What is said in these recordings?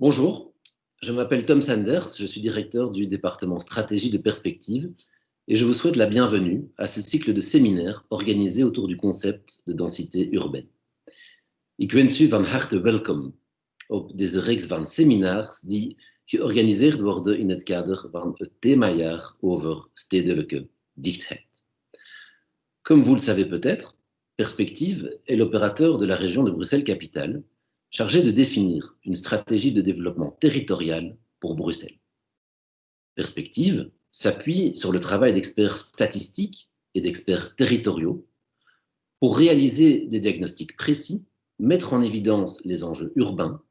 Bonjour, je m'appelle Tom Sanders, je suis directeur du département stratégie de perspective et je vous souhaite la bienvenue à ce cycle de séminaires organisé autour du concept de densité urbaine. Ik wens u van harte welkom op deze reeks van seminars die georganiseerd worden in het kader van het themajaar over stedelijke dichtheid. Comme vous le savez peut-être, Perspective est l'opérateur de la région de Bruxelles-Capitale, chargé de définir une stratégie de développement territorial pour Bruxelles. Perspective s'appuie sur le travail d'experts statistiques et d'experts territoriaux pour réaliser des diagnostics précis, mettre en évidence les enjeux urbains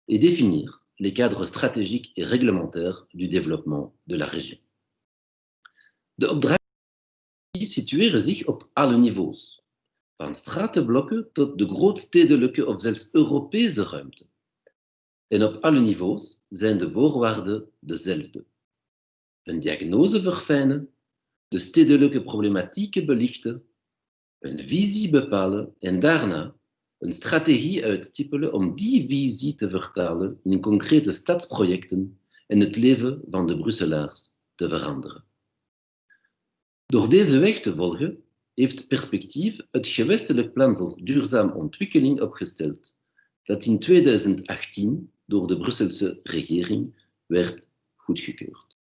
et définir les cadres stratégiques et réglementaires du développement de la région. De opdrachten situeren zich op alle niveaus, van stratenblokken tot de grootstedelijke of zelfs Europese ruimte. En op alle niveaus zijn de voorwaarden dezelfde. Een diagnose verfijnen, de stedelijke problematieken belichten, een visie bepalen en daarna een strategie uitstippelen om die visie te vertalen in concrete stadsprojecten en het leven van de Brusselaars te veranderen. Door deze weg te volgen heeft Perspectief het gewestelijk plan voor duurzame ontwikkeling opgesteld, dat in 2018 door de Brusselse regering werd goedgekeurd.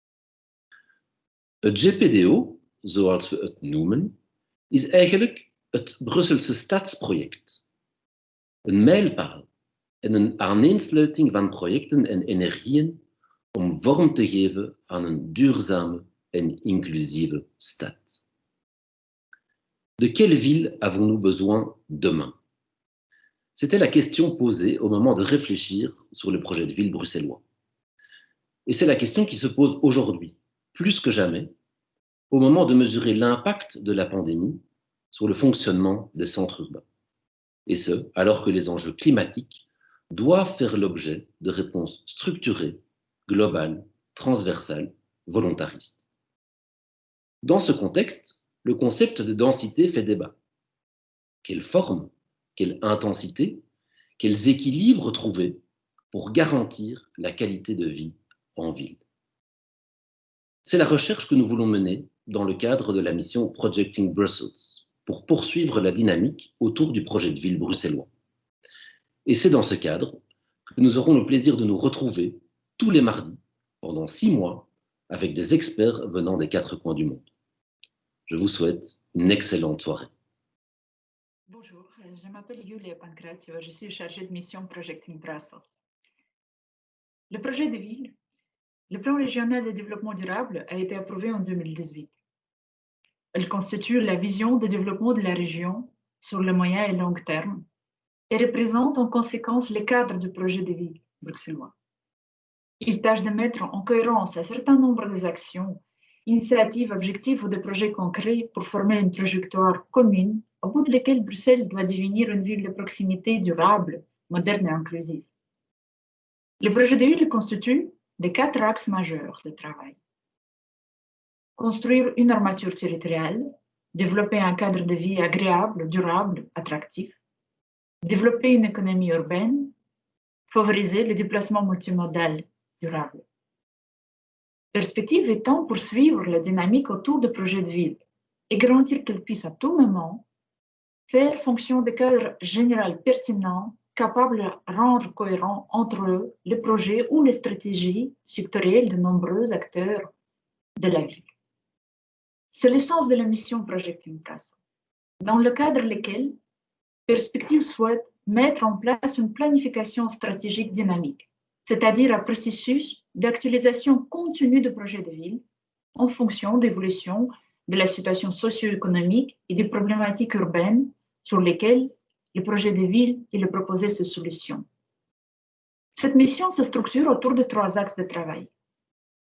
Het GPDO, zoals we het noemen, is eigenlijk het Brusselse stadsproject. Een mijlpaal en een aaneensluiting van projecten en energieën om vorm te geven aan een duurzame en inclusieve stad. De quelle ville avons-nous besoin demain? C'était la question posée au moment de réfléchir sur le projet de ville bruxellois. Et c'est la question qui se pose aujourd'hui, plus que jamais, au moment de mesurer l'impact de la pandémie sur le fonctionnement des centres urbains. Et ce, alors que les enjeux climatiques doivent faire l'objet de réponses structurées, globales, transversales, volontaristes. Dans ce contexte, le concept de densité fait débat. Quelle forme, quelle intensité, quels équilibres trouver pour garantir la qualité de vie en ville? C'est la recherche que nous voulons mener dans le cadre de la mission Projecting Brussels pour poursuivre la dynamique autour du projet de ville bruxellois. Et c'est dans ce cadre que nous aurons le plaisir de nous retrouver tous les mardis pendant 6 mois avec des experts venant des 4 coins du monde. Je vous souhaite une excellente soirée. Bonjour, je m'appelle Yulia Pankrateva, je suis chargée de mission Projecting Brussels. Le projet de ville, le plan régional de développement durable, a été approuvé en 2018. Il constitue la vision de développement de la région sur le moyen et long terme et représente en conséquence les cadres du projet de ville bruxellois. Il tâche de mettre en cohérence un certain nombre des actions, initiatives, objectifs ou de projets concrets pour former une trajectoire commune au bout de laquelle Bruxelles doit devenir une ville de proximité durable, moderne et inclusive. Le projet de ville constitue des 4 axes majeurs de travail. Construire une armature territoriale, développer un cadre de vie agréable, durable, attractif, développer une économie urbaine, favoriser le déplacement multimodal durable. Perspective étant poursuivre la dynamique autour du projet de ville et garantir qu'il puisse à tout moment faire fonction de cadre général pertinent capable de rendre cohérent entre eux les projets ou les stratégies sectorielles de nombreux acteurs de la ville. C'est l'essence de la mission Projecting Brussels, dans le cadre lequel Perspective souhaite mettre en place une planification stratégique dynamique, c'est-à-dire un processus d'actualisation continue du projet de ville en fonction de l'évolution de la situation socio-économique et des problématiques urbaines sur lesquelles le projet de ville et le proposer ses solutions. Cette mission se structure autour de 3 axes de travail.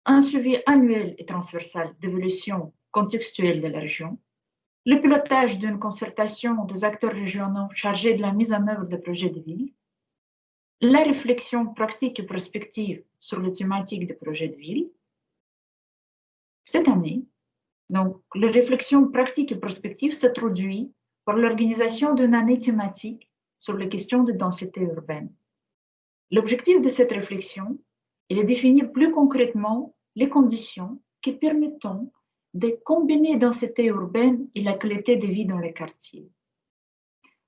Un suivi annuel et transversal d'évolution contextuelle de la région, le pilotage d'une concertation des acteurs régionaux chargés de la mise en œuvre des projets de ville, la réflexion pratique et prospective sur les thématiques des projets de ville. Cette année, donc, la réflexion pratique et prospective se traduit par l'organisation d'une année thématique sur les questions de densité urbaine. L'objectif de cette réflexion est de définir plus concrètement les conditions qui permettent de combiner densité urbaine et la qualité de vie dans les quartiers.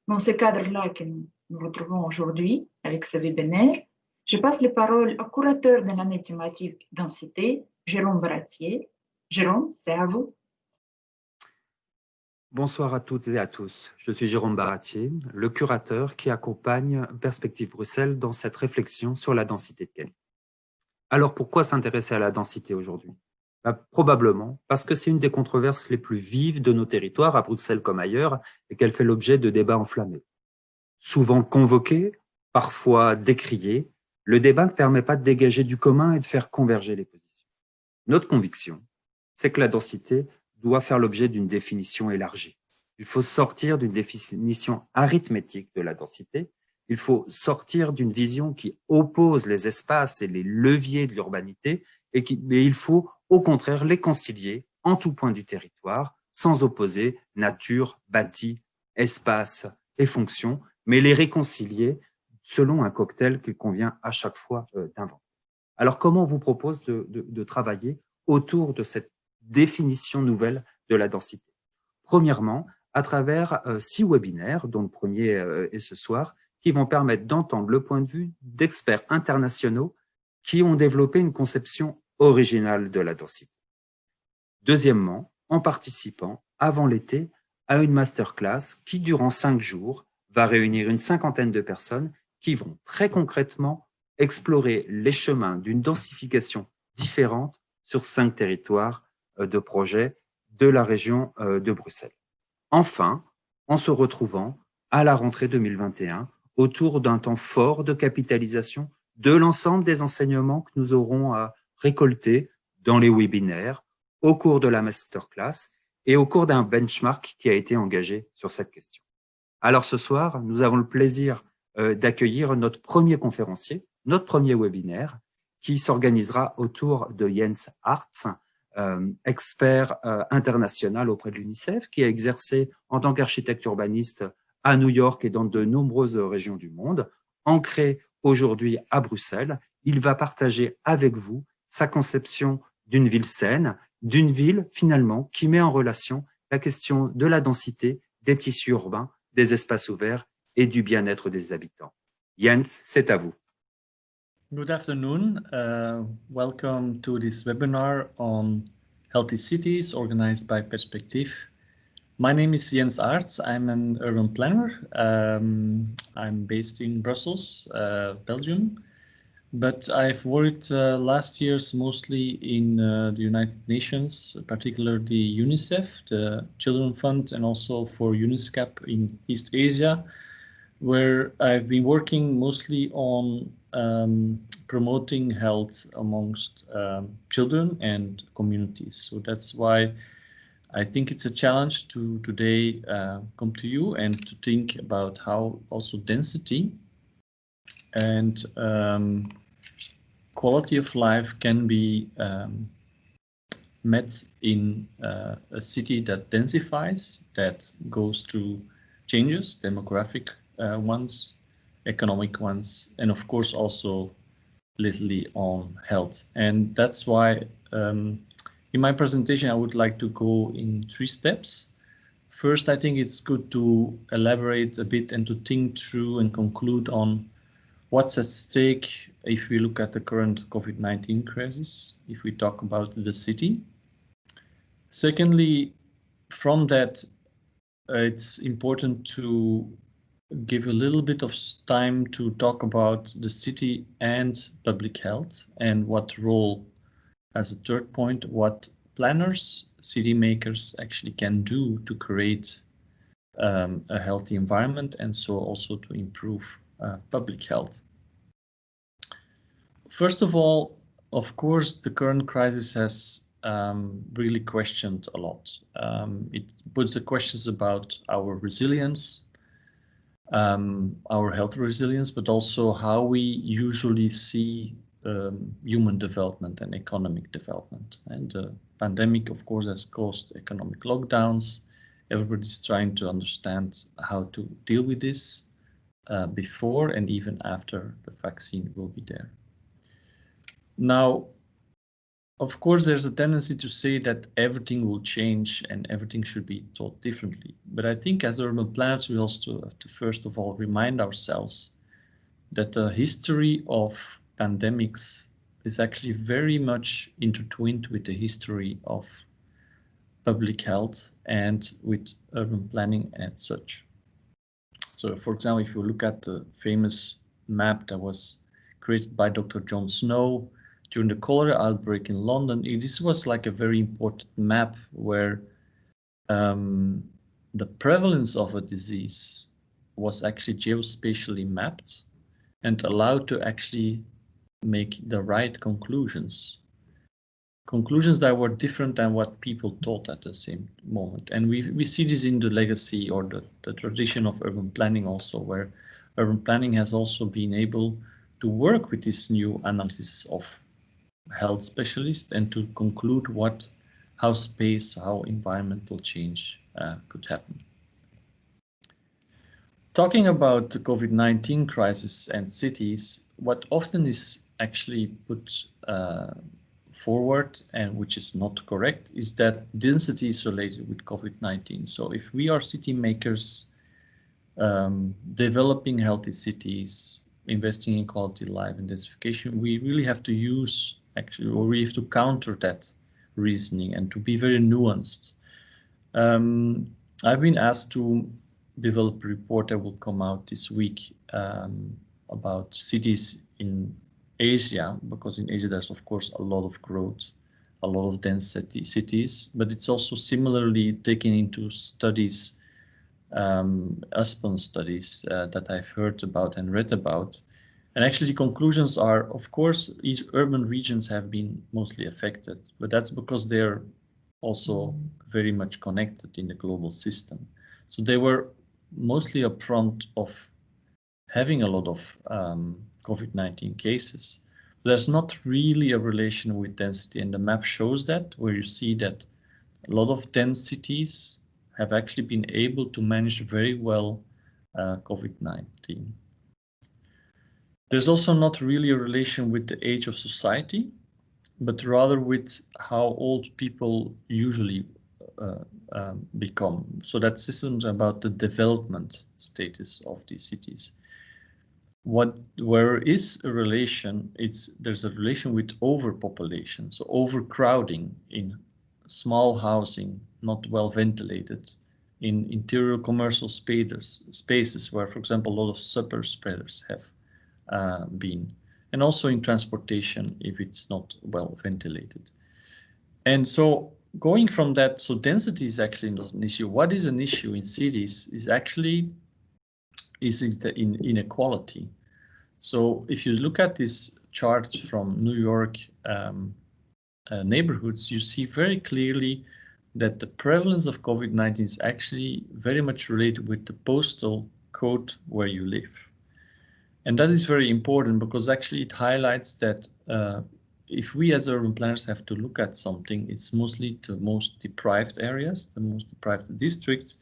Dans ce cadre-là que nous retrouvons aujourd'hui avec ce webinaire, je passe les paroles au curateur de l'année thématique densité, Jérôme Baratier. Jérôme, c'est à vous. Bonsoir à toutes et à tous. Je suis Jérôme Baratier, le curateur qui accompagne Perspective Bruxelles dans cette réflexion sur la densité de qualité. Alors pourquoi s'intéresser à la densité aujourd'hui? Probablement parce que c'est une des controverses les plus vives de nos territoires, à Bruxelles comme ailleurs, et qu'elle fait l'objet de débats enflammés. Souvent convoqué, parfois décrié, le débat ne permet pas de dégager du commun et de faire converger les positions. Notre conviction, c'est que la densité doit faire l'objet d'une définition élargie. Il faut sortir d'une définition arithmétique de la densité. Il faut sortir d'une vision qui oppose les espaces et les leviers de l'urbanité mais il faut au contraire les concilier en tout point du territoire, sans opposer nature, bâti, espace et fonction, mais les réconcilier selon un cocktail qu'il convient à chaque fois d'inventer. Alors, comment on vous propose de travailler autour de cette définition nouvelle de la densité? Premièrement, à travers 6 webinaires, dont le premier est ce soir, qui vont permettre d'entendre le point de vue d'experts internationaux qui ont développé une conception originale de la densité. Deuxièmement, en participant avant l'été à une masterclass qui, durant 5 jours, va réunir une 50aine de personnes qui vont très concrètement explorer les chemins d'une densification différente sur 5 territoires de projet de la région de Bruxelles. Enfin, en se retrouvant à la rentrée 2021 autour d'un temps fort de capitalisation de l'ensemble des enseignements que nous aurons à récolter dans les webinaires, au cours de la masterclass et au cours d'un benchmark qui a été engagé sur cette question. Alors ce soir, nous avons le plaisir d'accueillir notre premier conférencier, notre premier webinaire, qui s'organisera autour de Jens Artz, expert international auprès de l'UNICEF, qui a exercé en tant qu'architecte urbaniste à New York et dans de nombreuses régions du monde. Ancré aujourd'hui à Bruxelles, il va partager avec vous sa conception d'une ville saine, d'une ville finalement qui met en relation la question de la densité, des tissus urbains, des espaces ouverts et du bien-être des habitants. Jens, c'est à vous. Good afternoon. Welcome to this webinar on healthy cities organized by Perspective. My name is Jens Artz. I'm an urban planner. I'm based in Brussels, Belgium, but I've worked last years mostly in the United Nations, particularly the UNICEF, the Children Fund, and also for UNISCAP in East Asia, where I've been working mostly on promoting health amongst children and communities. So that's why I think it's a challenge to today come to you and to think about how also density and quality of life can be met in a city that densifies, that goes through changes, demographic ones, economic ones, and of course also little on health. And that's why in my presentation I would like to go in 3 steps. First, I think it's good to elaborate a bit and to think through and conclude on what's at stake if we look at the current COVID-19 crisis, if we talk about the city. Secondly, from that, it's important to give a little bit of time to talk about the city and public health, and what role, as a third point, what planners, city makers actually can do to create a healthy environment, and so also to improve public health. First of all, of course, the current crisis has really questioned a lot. It puts the questions about our resilience, our health resilience, but also how we usually see human development and economic development. And the pandemic, of course, has caused economic lockdowns. Everybody's trying to understand how to deal with this. before and even after the vaccine will be there. Now, of course, there's a tendency to say that everything will change and everything should be taught differently. But I think as urban planners, we also have to first of all remind ourselves that the history of pandemics is actually very much intertwined with the history of public health and with urban planning and such. So, for example, if you look at the famous map that was created by Dr. John Snow during the cholera outbreak in London, this was like a very important map where the prevalence of a disease was actually geospatially mapped and allowed to actually make the right conclusions. Conclusions that were different than what people thought at the same moment. And we see this in the legacy or the tradition of urban planning also, where urban planning has also been able to work with this new analysis of health specialists and to conclude how space, how environmental change could happen. Talking about the COVID-19 crisis and cities, what often is actually put forward, and which is not correct, is that density is related with COVID-19. So if we are city makers developing healthy cities, investing in quality of life and densification, we really have to use or we have to counter that reasoning and to be very nuanced. I've been asked to develop a report that will come out this week about cities in Asia, because in Asia there's of course a lot of growth, a lot of dense cities, but it's also similarly taken into studies, USPAN studies that I've heard about and read about. And actually the conclusions are, of course, these urban regions have been mostly affected, but that's because they're also very much connected in the global system. So they were mostly upfront of having a lot of COVID-19 cases. There's not really a relation with density, and the map shows that, where you see that a lot of dense cities have actually been able to manage very well COVID-19. There's also not really a relation with the age of society, but rather with how old people usually become. So that system's about the development status of these cities. Where is a relation, there's a relation with overpopulation, so overcrowding in small housing, not well ventilated, in interior commercial spaces where, for example, a lot of super spreaders have been, and also in transportation if it's not well ventilated. And so going from that, so density is actually not an issue. What is an issue in cities is actually the inequality. So if you look at this chart from New York neighborhoods, you see very clearly that the prevalence of COVID-19 is actually very much related with the postal code where you live. And that is very important because actually it highlights that if we as urban planners have to look at something, it's mostly the most deprived areas, the most deprived districts,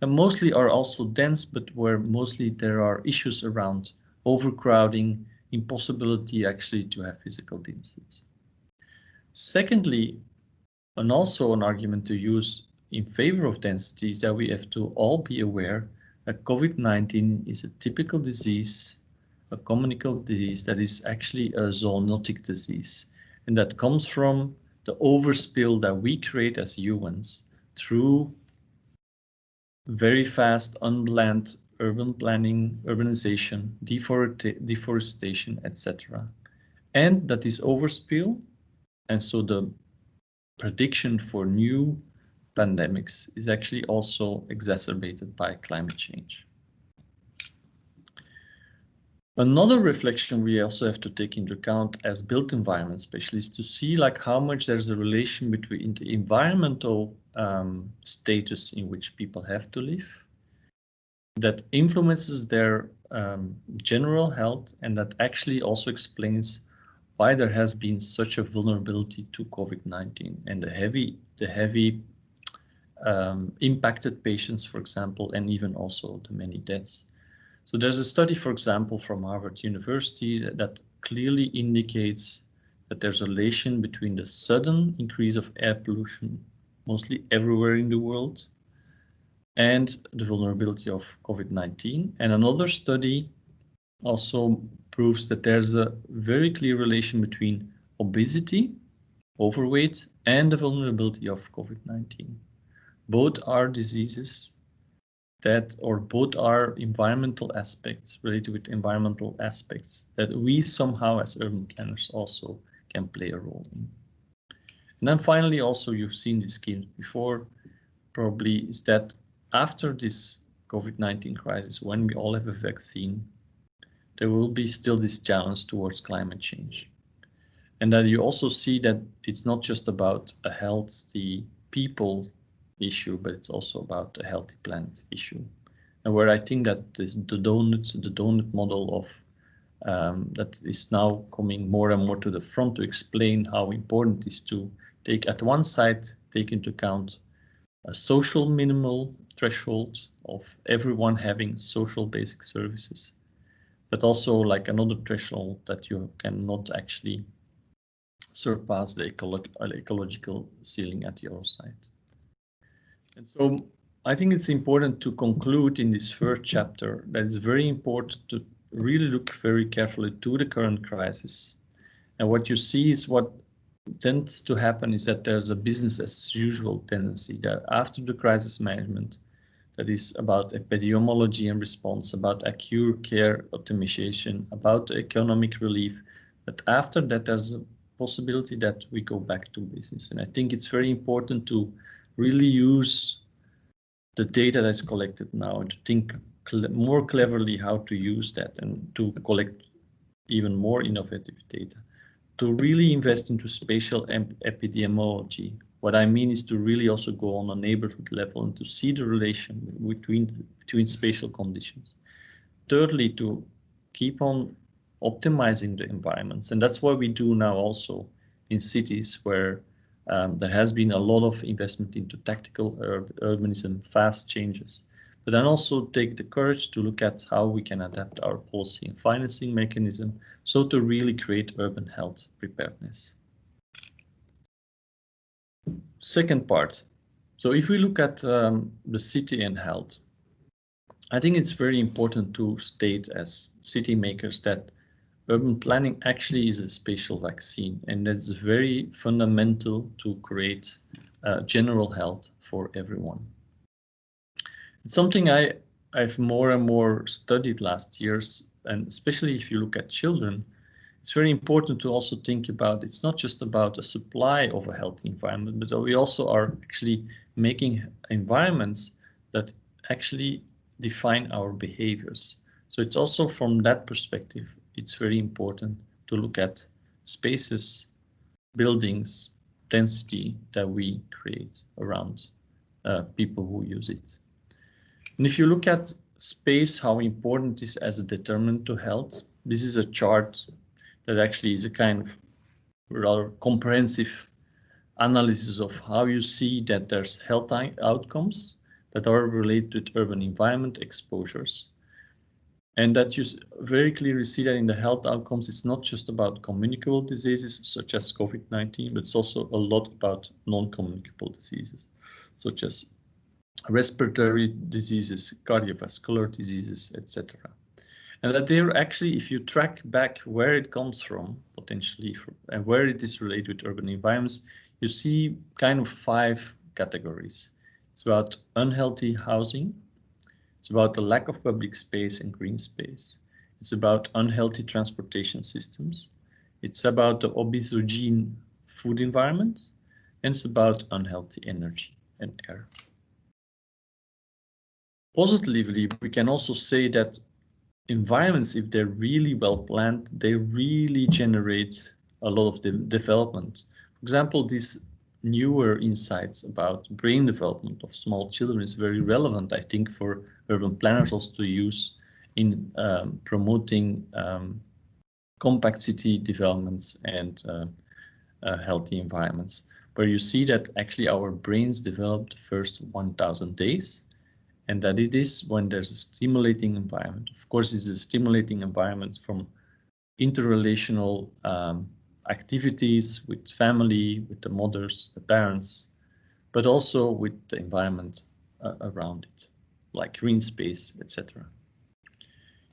that mostly are also dense, but where mostly there are issues around overcrowding, impossibility actually to have physical densities. Secondly, and also an argument to use in favor of density, is that we have to all be aware that COVID-19 is a typical disease, a communicable disease that is actually a zoonotic disease, and that comes from the overspill that we create as humans through very fast, unplanned urban planning, urbanization, deforestation, etc. And that is overspill, and so the prediction for new pandemics is actually also exacerbated by climate change. Another reflection we also have to take into account as built environment specialists to see like how much there's a relation between the environmental status in which people have to live that influences their general health, and that actually also explains why there has been such a vulnerability to COVID-19 and the heavy impacted patients, for example, and even also the many deaths. So there's a study, for example, from Harvard University that clearly indicates that there's a relation between the sudden increase of air pollution, mostly everywhere in the world, and the vulnerability of COVID-19. And another study also proves that there's a very clear relation between obesity, overweight, and the vulnerability of COVID-19. Both are diseases both are environmental aspects related with environmental aspects that we somehow as urban planners also can play a role in. And then finally, also you've seen this scheme before, probably, is that after this COVID-19 crisis, when we all have a vaccine, there will be still this challenge towards climate change. And that you also see that it's not just about a healthy people issue, but it's also about a healthy planet issue. And where I think that the donut model of that is now coming more and more to the front to explain how important it is to take at one side, take into account a social minimal threshold of everyone having social basic services, but also like another threshold that you cannot actually surpass the ecological ceiling at your side. And so I think it's important to conclude in this first chapter that it's very important to really look very carefully to the current crisis. And what you see is what tends to happen is that there's a business as usual tendency that after the crisis management, that is about epidemiology and response, about acute care optimization, about economic relief, that after that there's a possibility that we go back to business. And I think it's very important to really use the data that's collected now and to think more cleverly how to use that and to collect even more innovative data. To really invest into spatial epidemiology. What I mean is to really also go on a neighborhood level and to see the relation between spatial conditions. Thirdly, to keep on optimizing the environments. And that's what we do now also in cities where there has been a lot of investment into tactical urbanism, fast changes, but then also take the courage to look at how we can adapt our policy and financing mechanism so to really create urban health preparedness. Second part. So if we look at the city and health, I think it's very important to state as city makers that urban planning actually is a spatial vaccine, and that's very fundamental to create general health for everyone. It's something I've more and more studied last years, and especially if you look at children, it's very important to also think about, it's not just about a supply of a healthy environment, but we also are actually making environments that actually define our behaviors. So it's also from that perspective, it's very important to look at spaces, buildings, density that we create around people who use it. And if you look at space, how important it is as a determinant to health, this is a chart that actually is a kind of rather comprehensive analysis of how you see that there's health outcomes that are related to urban environment exposures. And that you very clearly see that in the health outcomes, it's not just about communicable diseases such as COVID-19, but it's also a lot about non-communicable diseases, such as respiratory diseases, cardiovascular diseases, etc. And that they're actually, if you track back where it comes from, potentially, and where it is related with urban environments, you see kind of 5 categories. It's about unhealthy housing. It's about the lack of public space and green space. It's about unhealthy transportation systems. It's about the obesogene food environment. And it's about unhealthy energy and air. Positively, we can also say that environments, if they're really well planned, they really generate a lot of development. For example, these newer insights about brain development of small children is very relevant, I think, for urban planners also to use in promoting compact city developments and healthy environments, where you see that actually our brains develop the first 1,000 days, and that it is when there's a stimulating environment. Of course, it's a stimulating environment from interrelational activities with family, with the mothers, the parents, but also with the environment around it, like green space, etc.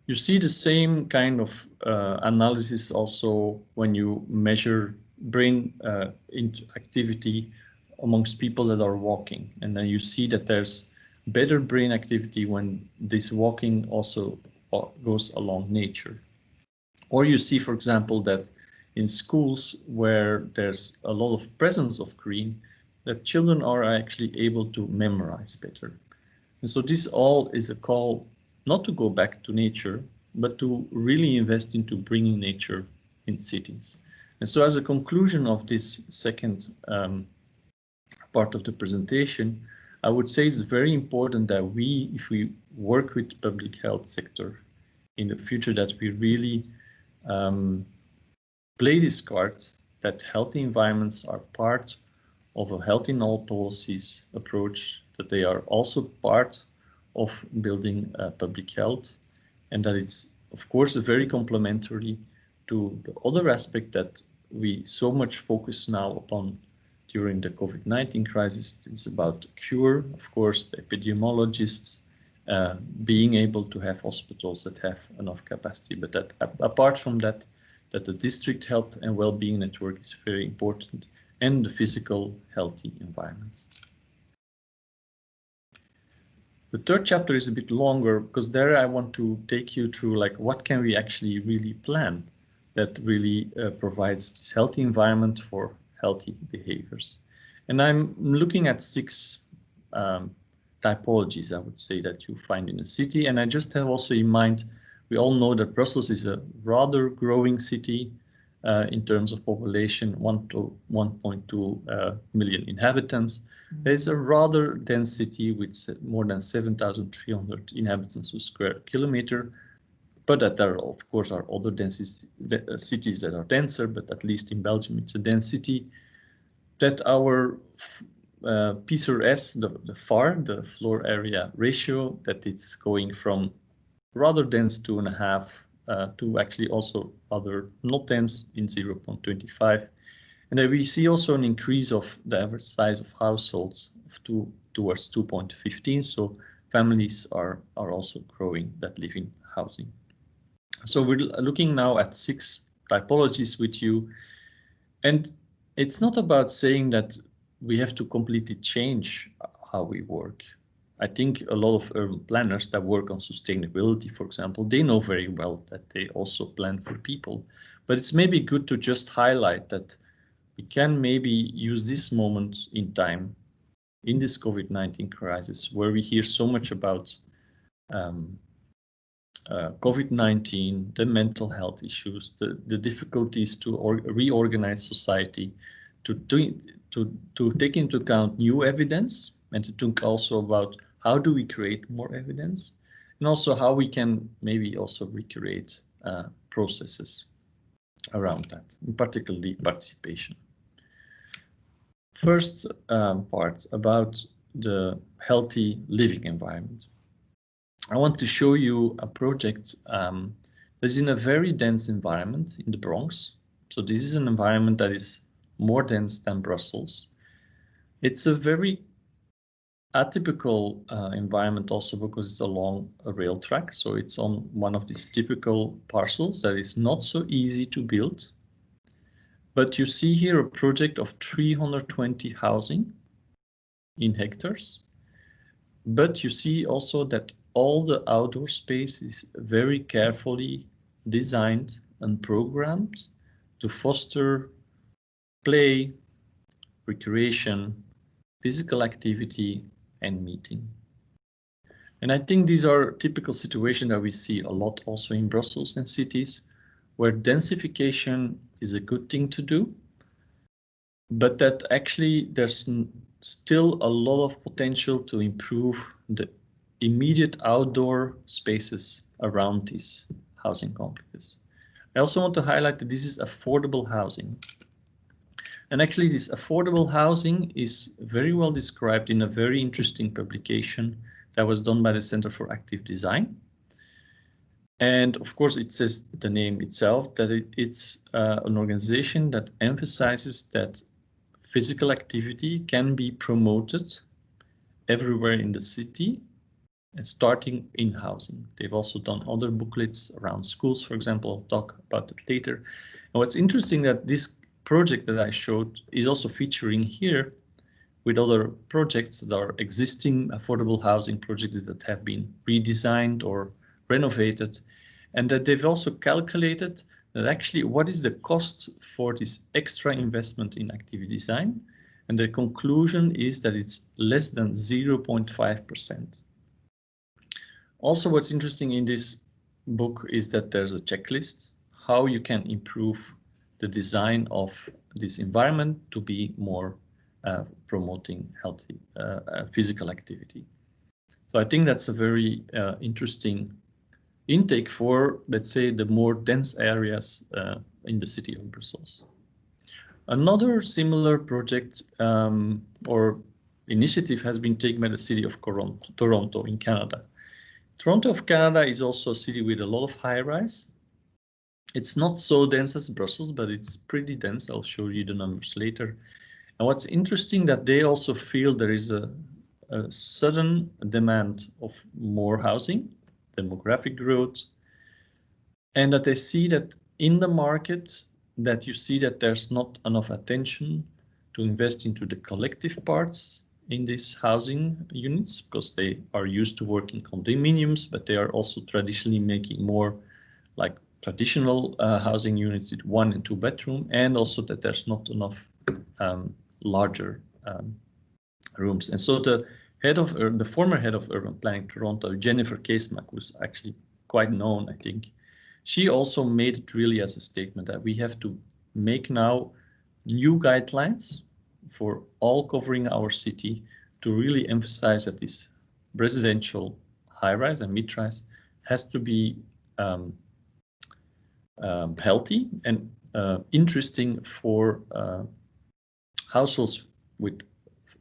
You see the same kind of analysis also when you measure brain activity amongst people that are walking, and then you see that there's better brain activity when this walking also goes along nature. Or you see, for example, that in schools where there's a lot of presence of green, that children are actually able to memorize better. And so this all is a call not to go back to nature, but to really invest into bringing nature in cities. And so as a conclusion of this second part of the presentation, I would say it's very important that we, if we work with the public health sector in the future, that we really play this card, that healthy environments are part of a health in all policies approach, that they are also part of building public health, and that it's, of course, very complementary to the other aspect that we so much focus now upon during the COVID-19 crisis. It's about cure, of course, the epidemiologists, being able to have hospitals that have enough capacity, but that apart from that, that the district health and well-being network is very important, and the physical healthy environments. The third chapter is a bit longer because there I want to take you through like what can we actually really plan that really provides this healthy environment for healthy behaviors. And I'm looking at 6 typologies, I would say, that you find in a city. And I just have also in mind, we all know that Brussels is a rather growing city in terms of population, 1 to 1.2 million inhabitants. There's a rather dense city with more than 7,300 inhabitants per square kilometer, but that there, of course, are other cities that are denser, but at least in Belgium, it's a dense city. That our P/S, the FAR, the floor area ratio, that it's going from rather dense 2.5 to actually also rather not dense in 0.25. And then we see also an increase of the average size of households towards 2.15. So families are also growing that live in housing. So we're looking now at 6 typologies with you. And it's not about saying that we have to completely change how we work. I think a lot of urban planners that work on sustainability, for example, they know very well that they also plan for people. But it's maybe good to just highlight that we can maybe use this moment in time in this COVID-19 crisis, where we hear so much about COVID-19, the mental health issues, the difficulties to reorganize society, to take into account new evidence, and to think also about how do we create more evidence, and also how we can maybe also recreate processes around that, particularly participation. First part about the healthy living environment. I want to show you a project that's in a very dense environment in the Bronx. So this is an environment that is more dense than Brussels. It's a very atypical environment also because it's along a rail track. So it's on one of these typical parcels that is not so easy to build. But you see here a project of 320 housing in hectares. But you see also that all the outdoor space is very carefully designed and programmed to foster play, recreation, physical activity, and meeting. And I think these are typical situations that we see a lot also in Brussels and cities, where densification is a good thing to do, but that actually there's still a lot of potential to improve the immediate outdoor spaces around these housing complexes. I also want to highlight that this is affordable housing. And actually this affordable housing is very well described in a very interesting publication that was done by the Center for Active Design. And of course, it says the name itself that it's an organization that emphasizes that physical activity can be promoted everywhere in the city, and starting in housing. They've also done other booklets around schools, for example. I'll talk about it later. And what's interesting that this project that I showed is also featuring here with other projects that are existing affordable housing projects that have been redesigned or renovated, and that they've also calculated that actually what is the cost for this extra investment in activity design, and the conclusion is that it's less than 0.5%. Also, what's interesting in this book is that there's a checklist how you can improve the design of this environment to be more promoting healthy physical activity. So I think that's a very interesting intake for, let's say, the more dense areas in the city of Brussels. Another similar project or initiative has been taken by the city of Toronto in Canada. Toronto of Canada is also a city with a lot of high-rise. It's not so dense as Brussels, but it's pretty dense. I'll show you the numbers later. And what's interesting that they also feel there is a sudden demand of more housing, demographic growth, and that they see that in the market that you see that there's not enough attention to invest into the collective parts in these housing units, because they are used to working condominiums, but they are also traditionally making more like traditional housing units with 1 and 2 bedroom, and also that there's not enough larger rooms. And so the former head of urban planning Toronto, Jennifer Kaesmak, who's actually quite known, I think, she also made it really as a statement that we have to make now new guidelines for all covering our city to really emphasize that this residential high-rise and mid-rise has to be healthy and interesting for households with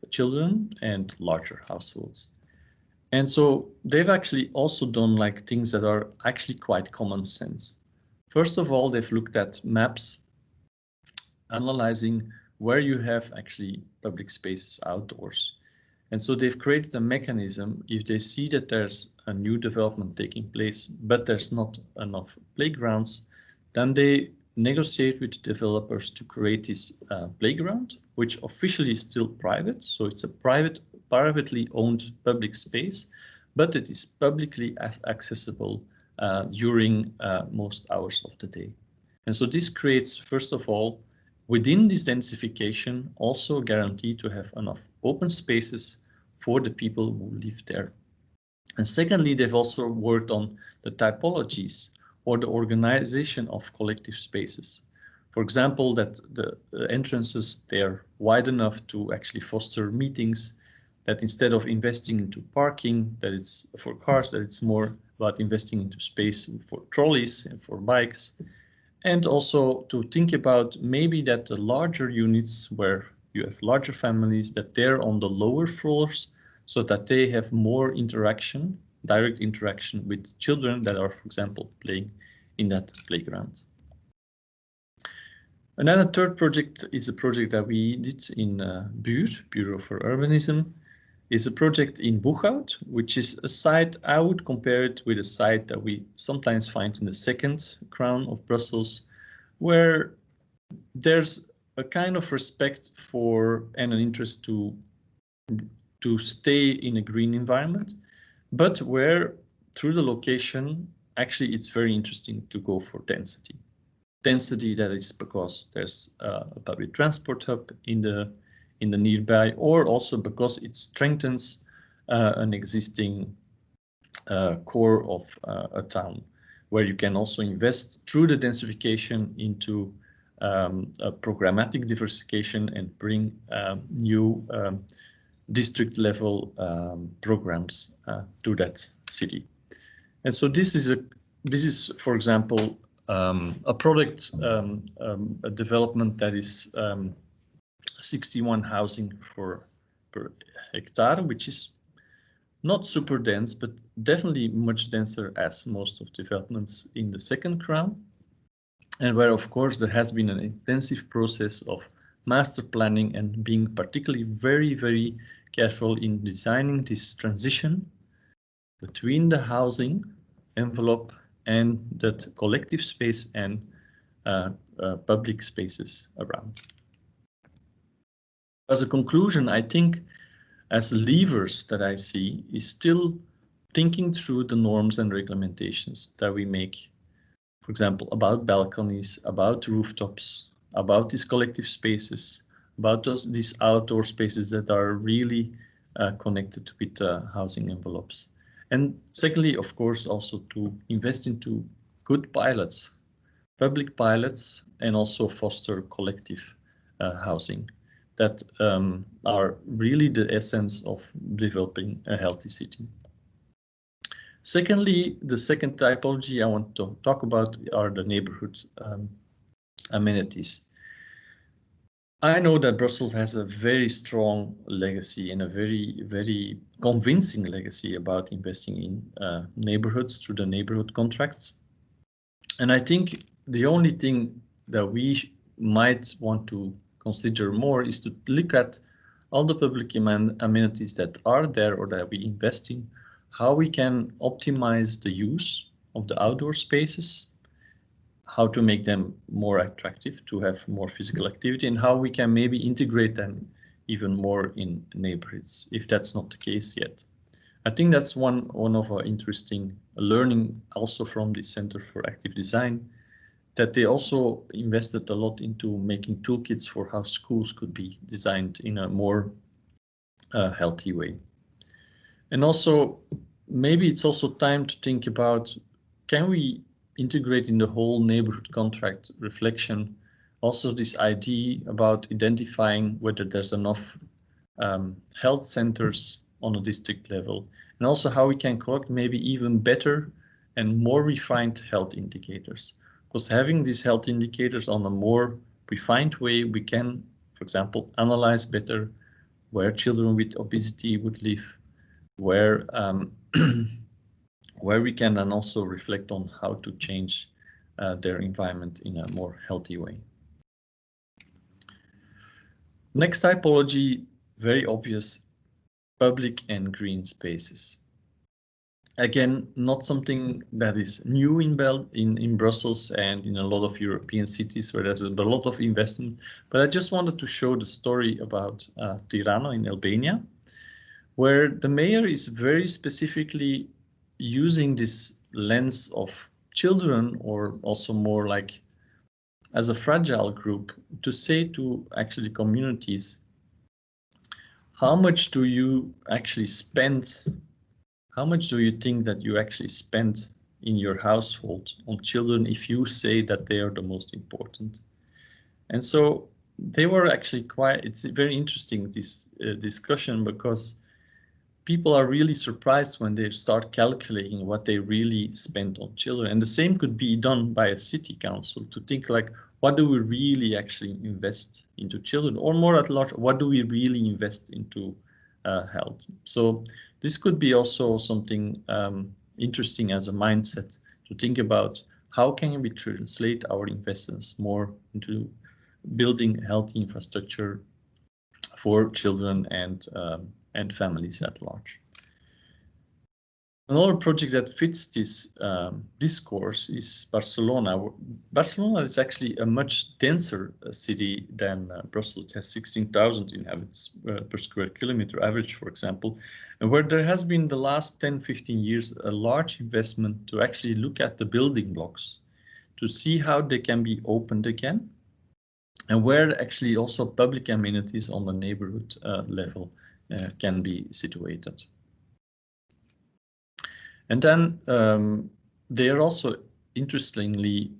children and larger households. And so they've actually also done like things that are actually quite common sense. First of all, they've looked at maps, analyzing where you have actually public spaces outdoors. And so they've created a mechanism if they see that there's a new development taking place, but there's not enough playgrounds, then they negotiate with developers to create this playground, which officially is still private. So it's a privately owned public space, but it is publicly accessible during most hours of the day. And so this creates, first of all, within this densification, also a guarantee to have enough open spaces for the people who live there. And secondly, they've also worked on the typologies or the organization of collective spaces. For example, that the entrances, they're wide enough to actually foster meetings, that instead of investing into parking, that it's for cars, that it's more about investing into space for trolleys and for bikes. And also to think about maybe that the larger units where you have larger families, that they're on the lower floors so that they have more interaction, direct interaction with children that are, for example, playing in that playground. And then a third project is a project that we did in BUUR, Bureau for Urbanism. It's a project in Boeghout, which is a site, I would compare it with a site that we sometimes find in the second crown of Brussels, where there's a kind of respect for and an interest to stay in a green environment, but where through the location, actually it's very interesting to go for density. Density that is because there's a public transport hub in the nearby, or also because it strengthens an existing core of a town, where you can also invest through the densification into a programmatic diversification and bring new district level programs to that city. And so this is, for example, a product, a development that is 61 housing per hectare, which is not super dense, but definitely much denser as most of developments in the second crown. And where, of course, there has been an intensive process of master planning and being particularly very, very careful in designing this transition between the housing envelope and that collective space and public spaces around. As a conclusion, I think as levers that I see is still thinking through the norms and regulations that we make, for example, about balconies, about rooftops, about these collective spaces, about these outdoor spaces that are really connected with housing envelopes. And secondly, of course, also to invest into good pilots, public pilots, and also foster collective housing that are really the essence of developing a healthy city. Secondly, the second typology I want to talk about are the neighborhood amenities. I know that Brussels has a very strong legacy and a very, very convincing legacy about investing in neighborhoods through the neighborhood contracts. And I think the only thing that we might want to consider more is to look at all the public amenities that are there or that we invest in, how we can optimize the use of the outdoor spaces, how to make them more attractive to have more physical activity, and how we can maybe integrate them even more in neighborhoods, if that's not the case yet. I think that's one of our interesting learning also from the Center for Active Design, that they also invested a lot into making toolkits for how schools could be designed in a more healthy way. And also, maybe it's also time to think about, can we integrate in the whole neighborhood contract reflection also this idea about identifying whether there's enough health centers on a district level, and also how we can collect maybe even better and more refined health indicators. Because having these health indicators on a more refined way, we can, for example, analyze better where children with obesity would live, where where we can then also reflect on how to change their environment in a more healthy way. Next typology, very obvious, public and green spaces. Again, not something that is new in Brussels and in a lot of European cities where there's a lot of investment, but I just wanted to show the story about Tirano in Albania, where the mayor is very specifically using this lens of children, or also more like as a fragile group, to say to actually communities, how much do you actually spend, how much do you think that you actually spend in your household on children if you say that they are the most important? And so they were actually quite, it's very interesting, this discussion, because people are really surprised when they start calculating what they really spend on children. And the same could be done by a city council, to think like, what do we really actually invest into children? Or more at large, what do we really invest into health? So this could be also something interesting as a mindset, to think about how can we translate our investments more into building healthy infrastructure for children and families at large. Another project that fits this discourse is Barcelona. Barcelona is actually a much denser city than Brussels. It has 16,000 inhabitants per square kilometer average, for example, and where there has been the last 10-15 years a large investment to actually look at the building blocks, to see how they can be opened again, and where actually also public amenities on the neighborhood level can be situated. And then they are also interestingly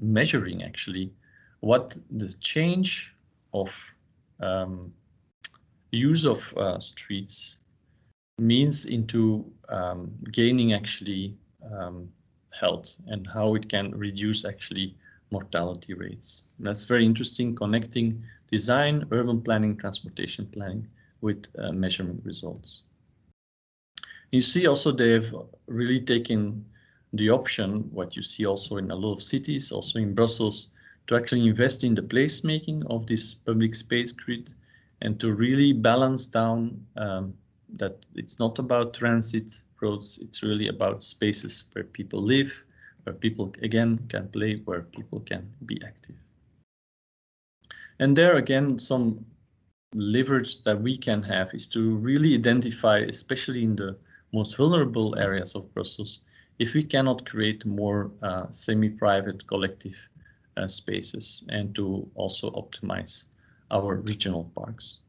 measuring actually what the change of use of streets means into gaining actually health, and how it can reduce actually mortality rates. That's very interesting, connecting design, urban planning, transportation planning with measurement results. You see also they have really taken the option, what you see also in a lot of cities, also in Brussels, to actually invest in the placemaking of this public space grid and to really balance down that it's not about transit roads, it's really about spaces where people live, where people again can play, where people can be active. And there again, some leverage that we can have is to really identify, especially in the most vulnerable areas of Brussels, if we cannot create more semi-private collective spaces and to also optimize our regional parks.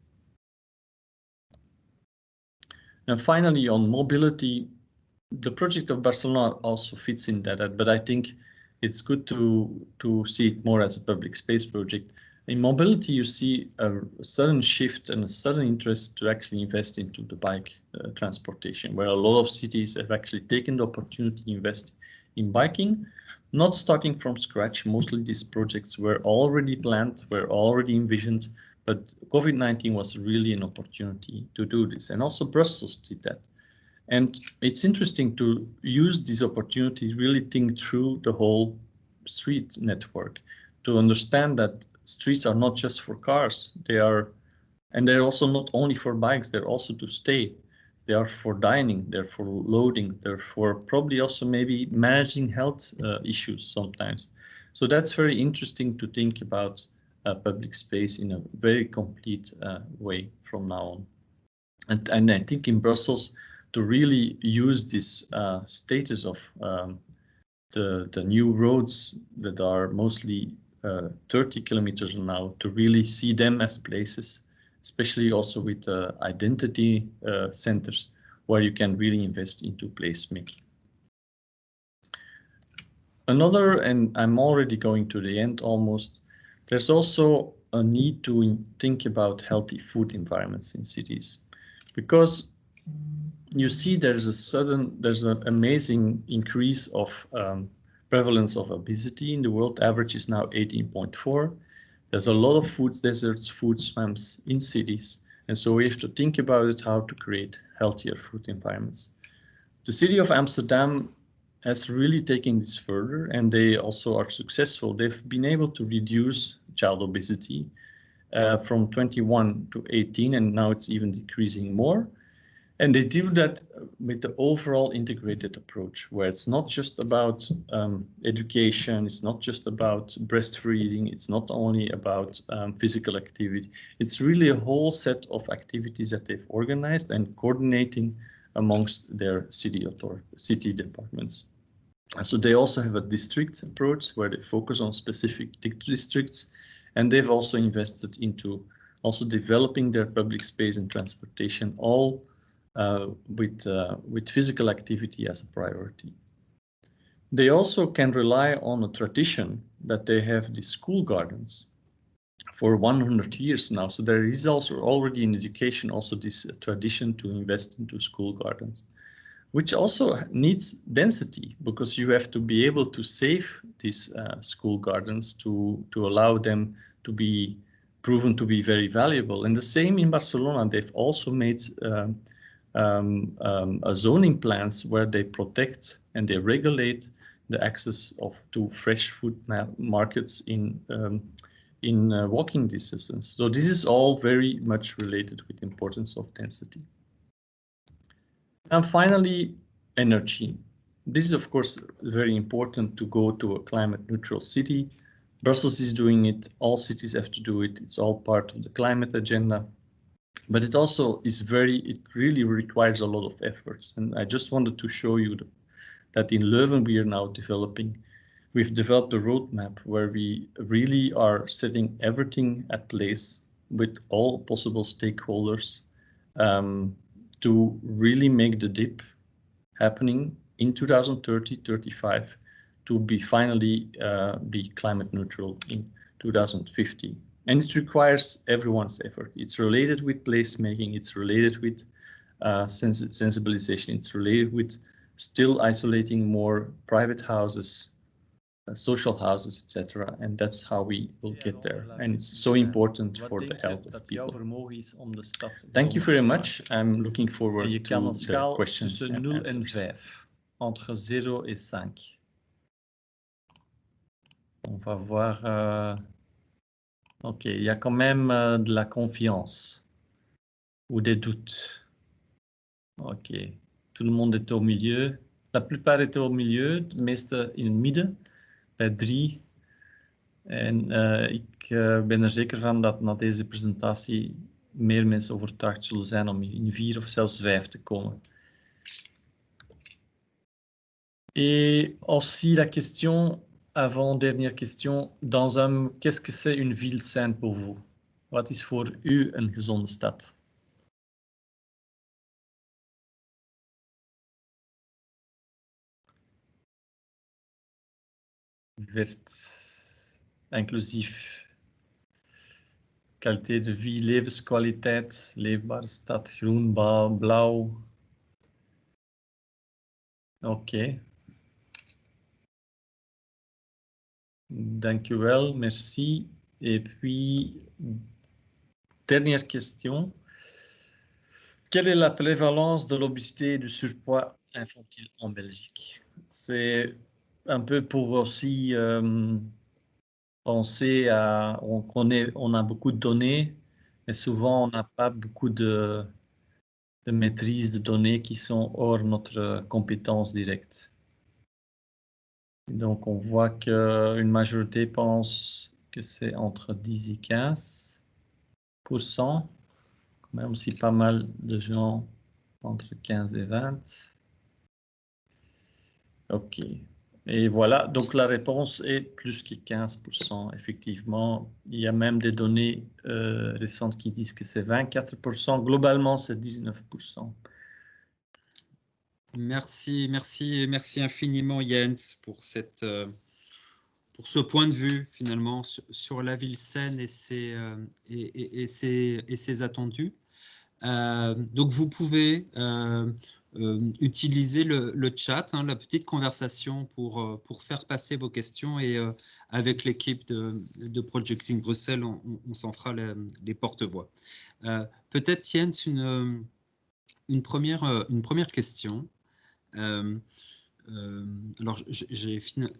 And finally, on mobility, the project of Barcelona also fits in that, but I think it's good to see it more as a public space project. In mobility, you see a sudden shift and a sudden interest to actually invest into the bike transportation, where a lot of cities have actually taken the opportunity to invest in biking, not starting from scratch. Mostly these projects were already planned, were already envisioned, but COVID-19 was really an opportunity to do this. And also Brussels did that. And it's interesting to use this opportunity, really think through the whole street network, to understand that streets are not just for cars, they're also not only for bikes, they're also to stay. They are for dining, they're for loading, they're for probably also maybe managing health issues sometimes. So that's very interesting to think about public space in a very complete way from now on. And I think in Brussels, to really use this status of the new roads that are mostly 30 kilometers now, to really see them as places, especially also with identity centers where you can really invest into placemaking. Another, and I'm already going to the end almost, there's also a need to think about healthy food environments in cities, because you see there's an amazing increase of prevalence of obesity in the world. Average is now 18.4. There's a lot of food deserts, food swamps in cities. And so we have to think about it, how to create healthier food environments. The city of Amsterdam has really taken this further, and they also are successful. They've been able to reduce child obesity from 21 to 18, and now it's even decreasing more. And they do that with the overall integrated approach, where it's not just about education, it's not just about breastfeeding, it's not only about physical activity. It's really a whole set of activities that they've organized and coordinating amongst their city departments. And so they also have a district approach where they focus on specific districts, and they've also invested into also developing their public space and transportation, all with physical activity as a priority. They also can rely on a tradition that they have these school gardens for 100 years now. So there is also already in education also this tradition to invest into school gardens, which also needs density, because you have to be able to save these school gardens to allow them to be proven to be very valuable. And the same in Barcelona, they've also made zoning plans where they protect and they regulate the access to fresh food markets in walking distance. So this is all very much related with the importance of density. And finally, energy. This is of course very important to go to a climate neutral city. Brussels is doing it, all cities have to do it, it's all part of the climate agenda. But it also is it really requires a lot of efforts. And I just wanted to show you that in Leuven we've developed a roadmap where we really are setting everything at place with all possible stakeholders to really make the dip happening in 2030-35 to be finally be climate neutral in 2050. And it requires everyone's effort. It's related with placemaking, it's related with sensibilization, it's related with still isolating more private houses, social houses, etc. And that's how we will get there. And it's so important for the health of people. Thank you very much. I'm looking forward to the questions and answers. Entre 0 et 5. On va voir... OK, il y a quand même de la confiance ou des doutes. OK, tout le monde est au milieu. La plupart est au milieu, de meeste in het midden, bij 3. En ik ben er zeker van dat na deze presentatie meer mensen overtuigd zullen zijn om in 4 of zelfs 5 te komen. Et aussi la question, avant-dernière question, qu'est-ce que c'est une ville saine pour vous? Wat is voor u een gezonde stad? Vert, inclusief, kwaliteit de vie, levenskwaliteit, leefbare stad, groen, blauw. Oké. Dank u wel, merci. Et puis, dernière question. Quelle est la prévalence de l'obésité et du surpoids infantile en Belgique? C'est un peu pour aussi penser à... On a beaucoup de données, mais souvent on n'a pas beaucoup de maîtrise de données qui sont hors notre compétence directe. Et donc on voit qu'une majorité pense que c'est entre 10 et 15%. Même aussi pas mal de gens entre 15 et 20. OK. Et voilà, donc la réponse est plus que 15%, effectivement. Il y a même des données récentes qui disent que c'est 24%. Globalement, c'est 19%. Merci infiniment Jens pour ce point de vue finalement sur la ville saine et ses attendus. Donc vous pouvez utiliser le chat, la petite conversation pour faire passer vos questions et avec l'équipe de Projecting Bruxelles, on s'en fera les porte-voix. Peut-être Jens, une première question. Alors j'ai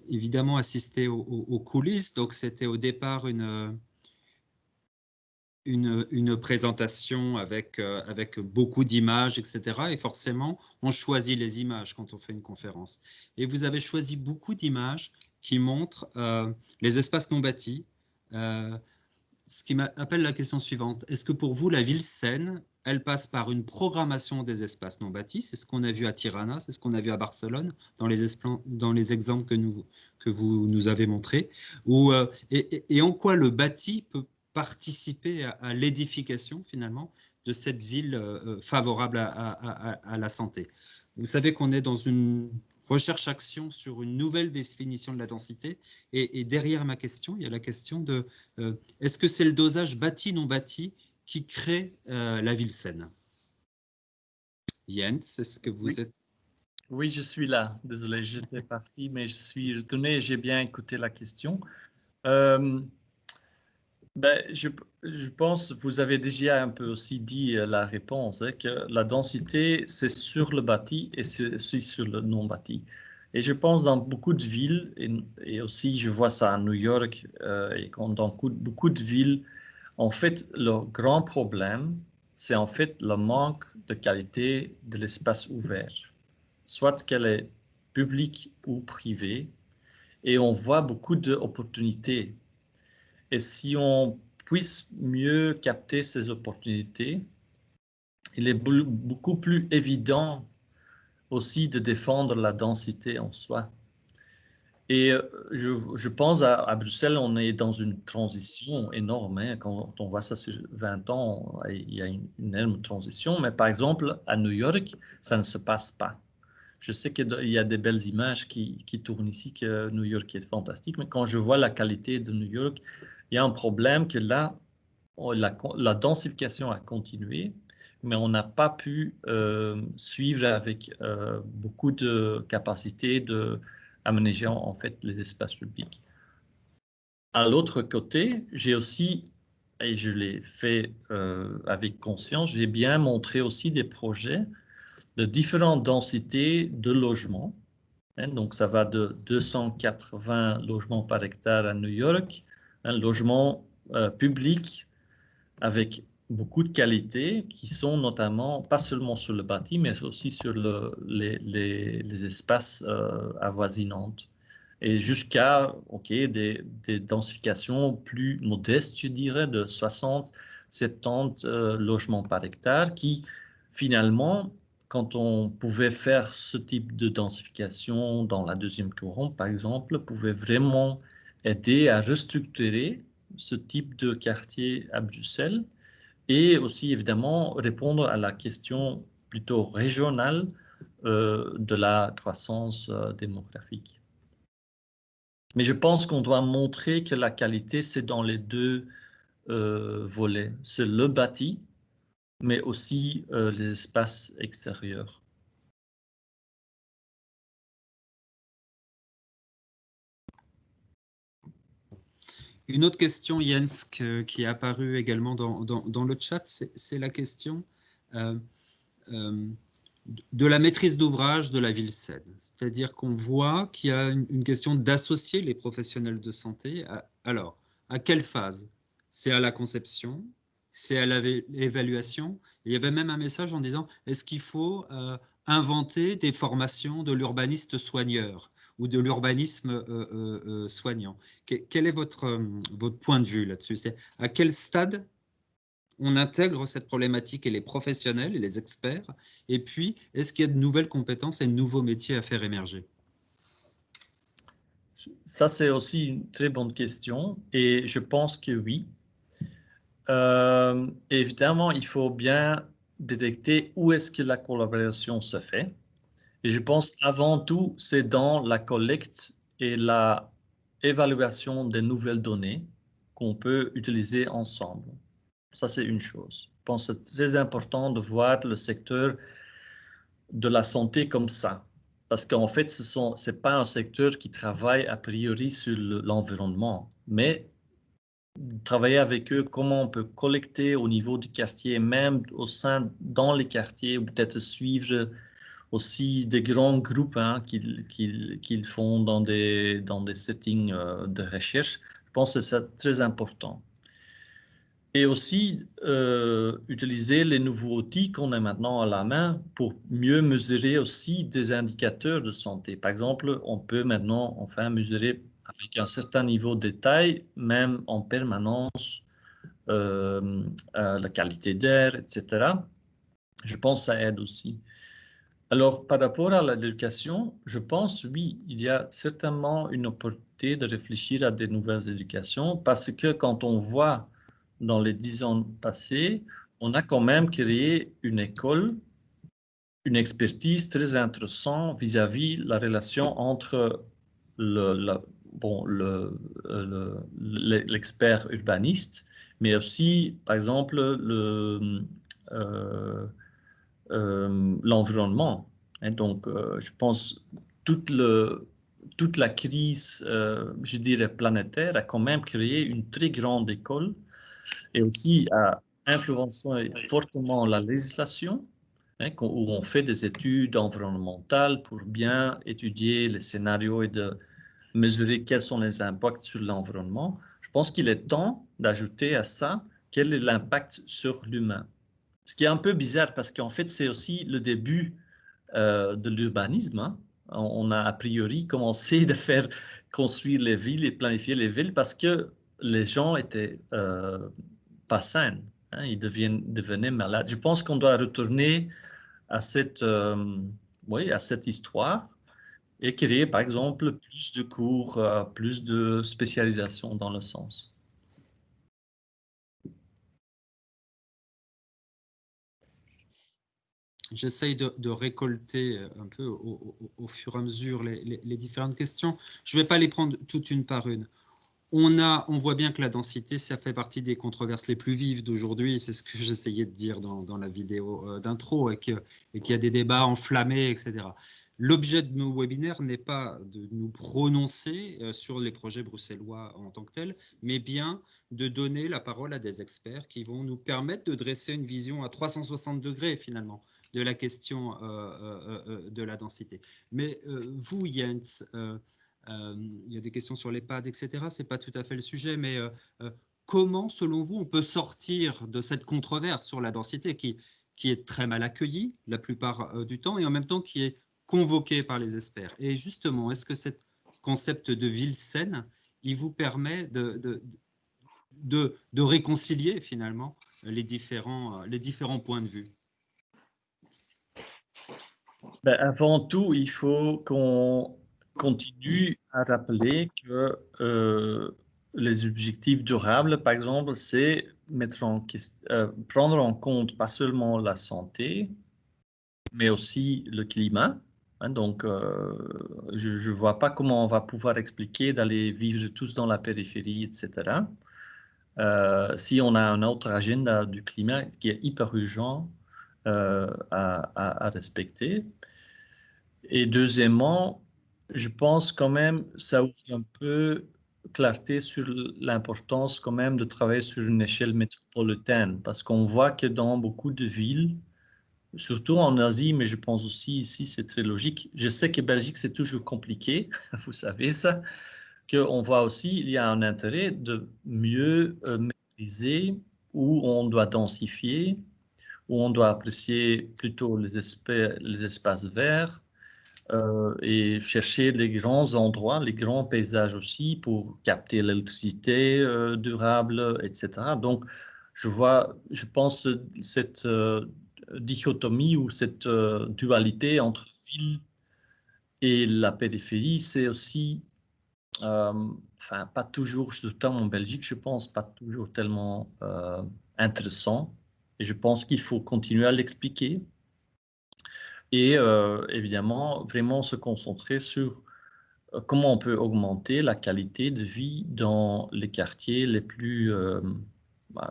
évidemment assisté aux coulisses, donc c'était au départ une présentation avec beaucoup d'images, etc. Et forcément, on choisit les images quand on fait une conférence. Et vous avez choisi beaucoup d'images qui montrent les espaces non bâtis. Ce qui m'appelle la question suivante. Est-ce que pour vous, la ville saine, elle passe par une programmation des espaces non bâtis? C'est ce qu'on a vu à Tirana, c'est ce qu'on a vu à Barcelone, dans les exemples que vous nous avez montrés. Et en quoi le bâti peut participer à l'édification finalement de cette ville favorable à la santé. Vous savez qu'on est dans une recherche-action sur une nouvelle définition de la densité et derrière ma question, il y a la question de est-ce que c'est le dosage bâti-non bâti qui crée la ville saine? Jens, est-ce que vous êtes... Oui, je suis là. Désolé, j'étais parti, mais je suis retourné et j'ai bien écouté la question. Je pense, vous avez déjà un peu aussi dit la réponse, que la densité, c'est sur le bâti et c'est aussi sur le non-bâti. Et je pense dans beaucoup de villes, et aussi je vois ça à New York, et dans beaucoup de villes, en fait, le grand problème, c'est en fait le manque de qualité de l'espace ouvert, soit qu'elle est publique ou privée, et on voit beaucoup d'opportunités. Et si on puisse mieux capter ces opportunités, il est beaucoup plus évident aussi de défendre la densité en soi. Et je pense à Bruxelles, on est dans une transition énorme. Quand on voit ça sur 20 ans, il y a une énorme transition. Mais par exemple, à New York, ça ne se passe pas. Je sais qu'il y a des belles images qui tournent ici, que New York est fantastique. Mais quand je vois la qualité de New York, il y a un problème que là, la densification a continué, mais on n'a pas pu suivre avec beaucoup de capacité aménageant en fait les espaces publics. À l'autre côté, j'ai aussi, et je l'ai fait avec conscience, j'ai bien montré aussi des projets de différentes densités de logements. Donc, ça va de 280 logements par hectare à New York, un logement public avec beaucoup de qualité qui sont notamment, pas seulement sur le bâti, mais aussi sur les espaces avoisinants. Et jusqu'à des densifications plus modestes, je dirais, de 60, 70 logements par hectare qui, finalement, quand on pouvait faire ce type de densification dans la deuxième couronne, par exemple, pouvait vraiment aider à restructurer ce type de quartier à Bruxelles et aussi, évidemment, répondre à la question plutôt régionale de la croissance démographique. Mais je pense qu'on doit montrer que la qualité, c'est dans les deux volets. C'est le bâti, mais aussi les espaces extérieurs. Une autre question, Jens, qui est apparue également dans le chat, c'est la question de la maîtrise d'ouvrage de la ville SED. C'est-à-dire qu'on voit qu'il y a une question d'associer les professionnels de santé. Alors, à quelle phase? C'est à la conception? C'est à l'évaluation? Il y avait même un message en disant, est-ce qu'il faut inventer des formations de l'urbaniste soigneur ou de l'urbanisme soignant? Quel est votre point de vue là-dessus? À quel stade on intègre cette problématique et les professionnels et les experts? Et puis, est-ce qu'il y a de nouvelles compétences et de nouveaux métiers à faire émerger? Ça, c'est aussi une très bonne question et je pense que oui. Évidemment, il faut bien détecter où est-ce que la collaboration se fait. Et je pense avant tout, c'est dans la collecte et la évaluation des nouvelles données qu'on peut utiliser ensemble. Ça, c'est une chose. Je pense que c'est très important de voir le secteur de la santé comme ça. Parce qu'en fait, ce n'est pas un secteur qui travaille a priori sur l'environnement, mais travailler avec eux, comment on peut collecter au niveau du quartier, même dans les quartiers, ou peut-être suivre aussi des grands groupes qu'ils font dans des settings de recherche. Je pense que c'est très important. Et aussi utiliser les nouveaux outils qu'on a maintenant à la main pour mieux mesurer aussi des indicateurs de santé. Par exemple, on peut maintenant enfin mesurer avec un certain niveau de détail, même en permanence, la qualité d'air, etc. Je pense que ça aide aussi. Alors, par rapport à l'éducation, je pense, oui, il y a certainement une opportunité de réfléchir à des nouvelles éducations parce que quand on voit dans les 10 ans passés, on a quand même créé une école, une expertise très intéressante vis-à-vis la relation entre l'expert urbaniste, mais aussi, par exemple, l'environnement. Et donc, je pense toute la crise, je dirais planétaire, a quand même créé une très grande école et aussi a influencé fortement la législation, où on fait des études environnementales pour bien étudier les scénarios et de mesurer quels sont les impacts sur l'environnement. Je pense qu'il est temps d'ajouter à ça quel est l'impact sur l'humain. Ce qui est un peu bizarre parce qu'en fait, c'est aussi le début de l'urbanisme. Hein. On a a priori commencé de faire construire les villes et planifier les villes parce que les gens étaient pas sains. Hein, ils devenaient malades. Je pense qu'on doit retourner à cette histoire et créer, par exemple, plus de cours, plus de spécialisation dans le sens. J'essaye de récolter un peu au fur et à mesure les différentes questions. Je ne vais pas les prendre toutes une par une. On voit bien que la densité, ça fait partie des controverses les plus vives d'aujourd'hui. C'est ce que j'essayais de dire dans la vidéo d'intro et qu'il y a des débats enflammés, etc. l'objet de nos webinaires n'est pas de nous prononcer sur les projets bruxellois en tant que tels, mais bien de donner la parole à des experts qui vont nous permettre de dresser une vision à 360 degrés finalement de la question de la densité. Mais vous, Jens, il y a des questions sur l'EHPAD, etc. Ce n'est pas tout à fait le sujet, mais comment, selon vous, on peut sortir de cette controverse sur la densité qui est très mal accueillie la plupart du temps et en même temps qui est convoquée par les experts? Et justement, est-ce que ce concept de ville saine, il vous permet de réconcilier finalement les différents points de vue? Ben, avant tout, il faut qu'on continue à rappeler que les objectifs durables, par exemple, c'est prendre en compte pas seulement la santé, mais aussi le climat. Hein, donc, je ne vois pas comment on va pouvoir expliquer d'aller vivre tous dans la périphérie, etc. Si on a un autre agenda du climat qui est hyper urgent à respecter. Et deuxièmement, je pense quand même ça ouvre un peu clarté sur l'importance quand même de travailler sur une échelle métropolitaine, parce qu'on voit que dans beaucoup de villes, surtout en Asie, mais je pense aussi ici, c'est très logique. Je sais que Belgique, c'est toujours compliqué, vous savez ça, qu'on voit aussi, il y a un intérêt de mieux maîtriser où on doit densifier, où on doit apprécier plutôt les espaces verts, et chercher les grands endroits, les grands paysages aussi pour capter l'électricité durable, etc. Donc, je pense cette dichotomie ou cette dualité entre ville et la périphérie, c'est aussi, enfin, pas toujours, surtout en Belgique, je pense, pas toujours tellement intéressant. Et je pense qu'il faut continuer à l'expliquer. Et évidemment, vraiment se concentrer sur comment on peut augmenter la qualité de vie dans les quartiers les plus,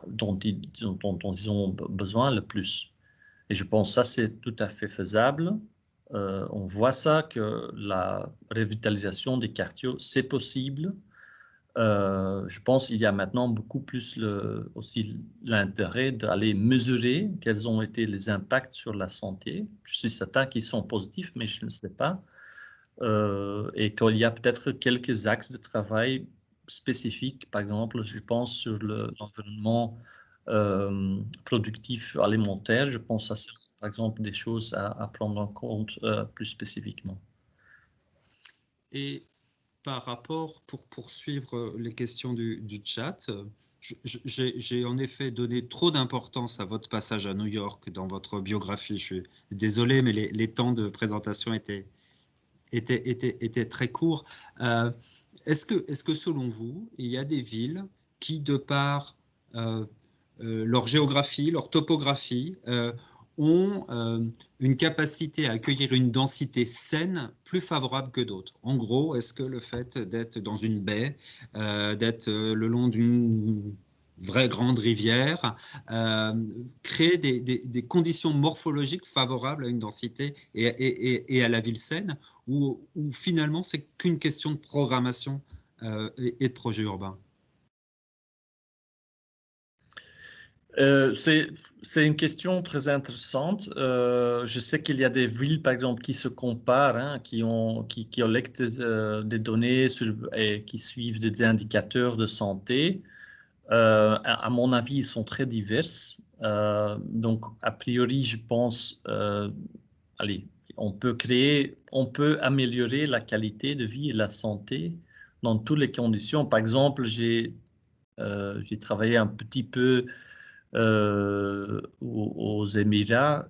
dont ils ont besoin le plus. Et je pense que ça, c'est tout à fait faisable. On voit ça, que la revitalisation des quartiers, c'est possible. Je pense qu'il y a maintenant beaucoup plus aussi l'intérêt d'aller mesurer quels ont été les impacts sur la santé. Je suis certain qu'ils sont positifs, mais je ne sais pas. Et qu'il y a peut-être quelques axes de travail spécifiques, par exemple, je pense sur l'environnement productif alimentaire. Je pense à ça, par exemple, des choses à prendre en compte plus spécifiquement. Et par rapport, pour poursuivre les questions du chat, j'ai en effet donné trop d'importance à votre passage à New York dans votre biographie. Je suis désolé, mais les temps de présentation étaient très courts. Est-ce que selon vous, il y a des villes qui, de par leur géographie, leur topographie, ont une capacité à accueillir une densité saine plus favorable que d'autres? En gros, est-ce que le fait d'être dans une baie, d'être le long d'une vraie grande rivière, crée des conditions morphologiques favorables à une densité et à la ville saine, ou finalement c'est qu'une question de programmation et de projet urbain? C'est une question très intéressante. Je sais qu'il y a des villes, par exemple, qui se comparent, hein, qui collectent des données et qui suivent des indicateurs de santé. À mon avis, ils sont très divers. Donc, a priori, je pense, allez, on peut améliorer la qualité de vie et la santé dans toutes les conditions. Par exemple, j'ai travaillé un petit peu aux Émirats,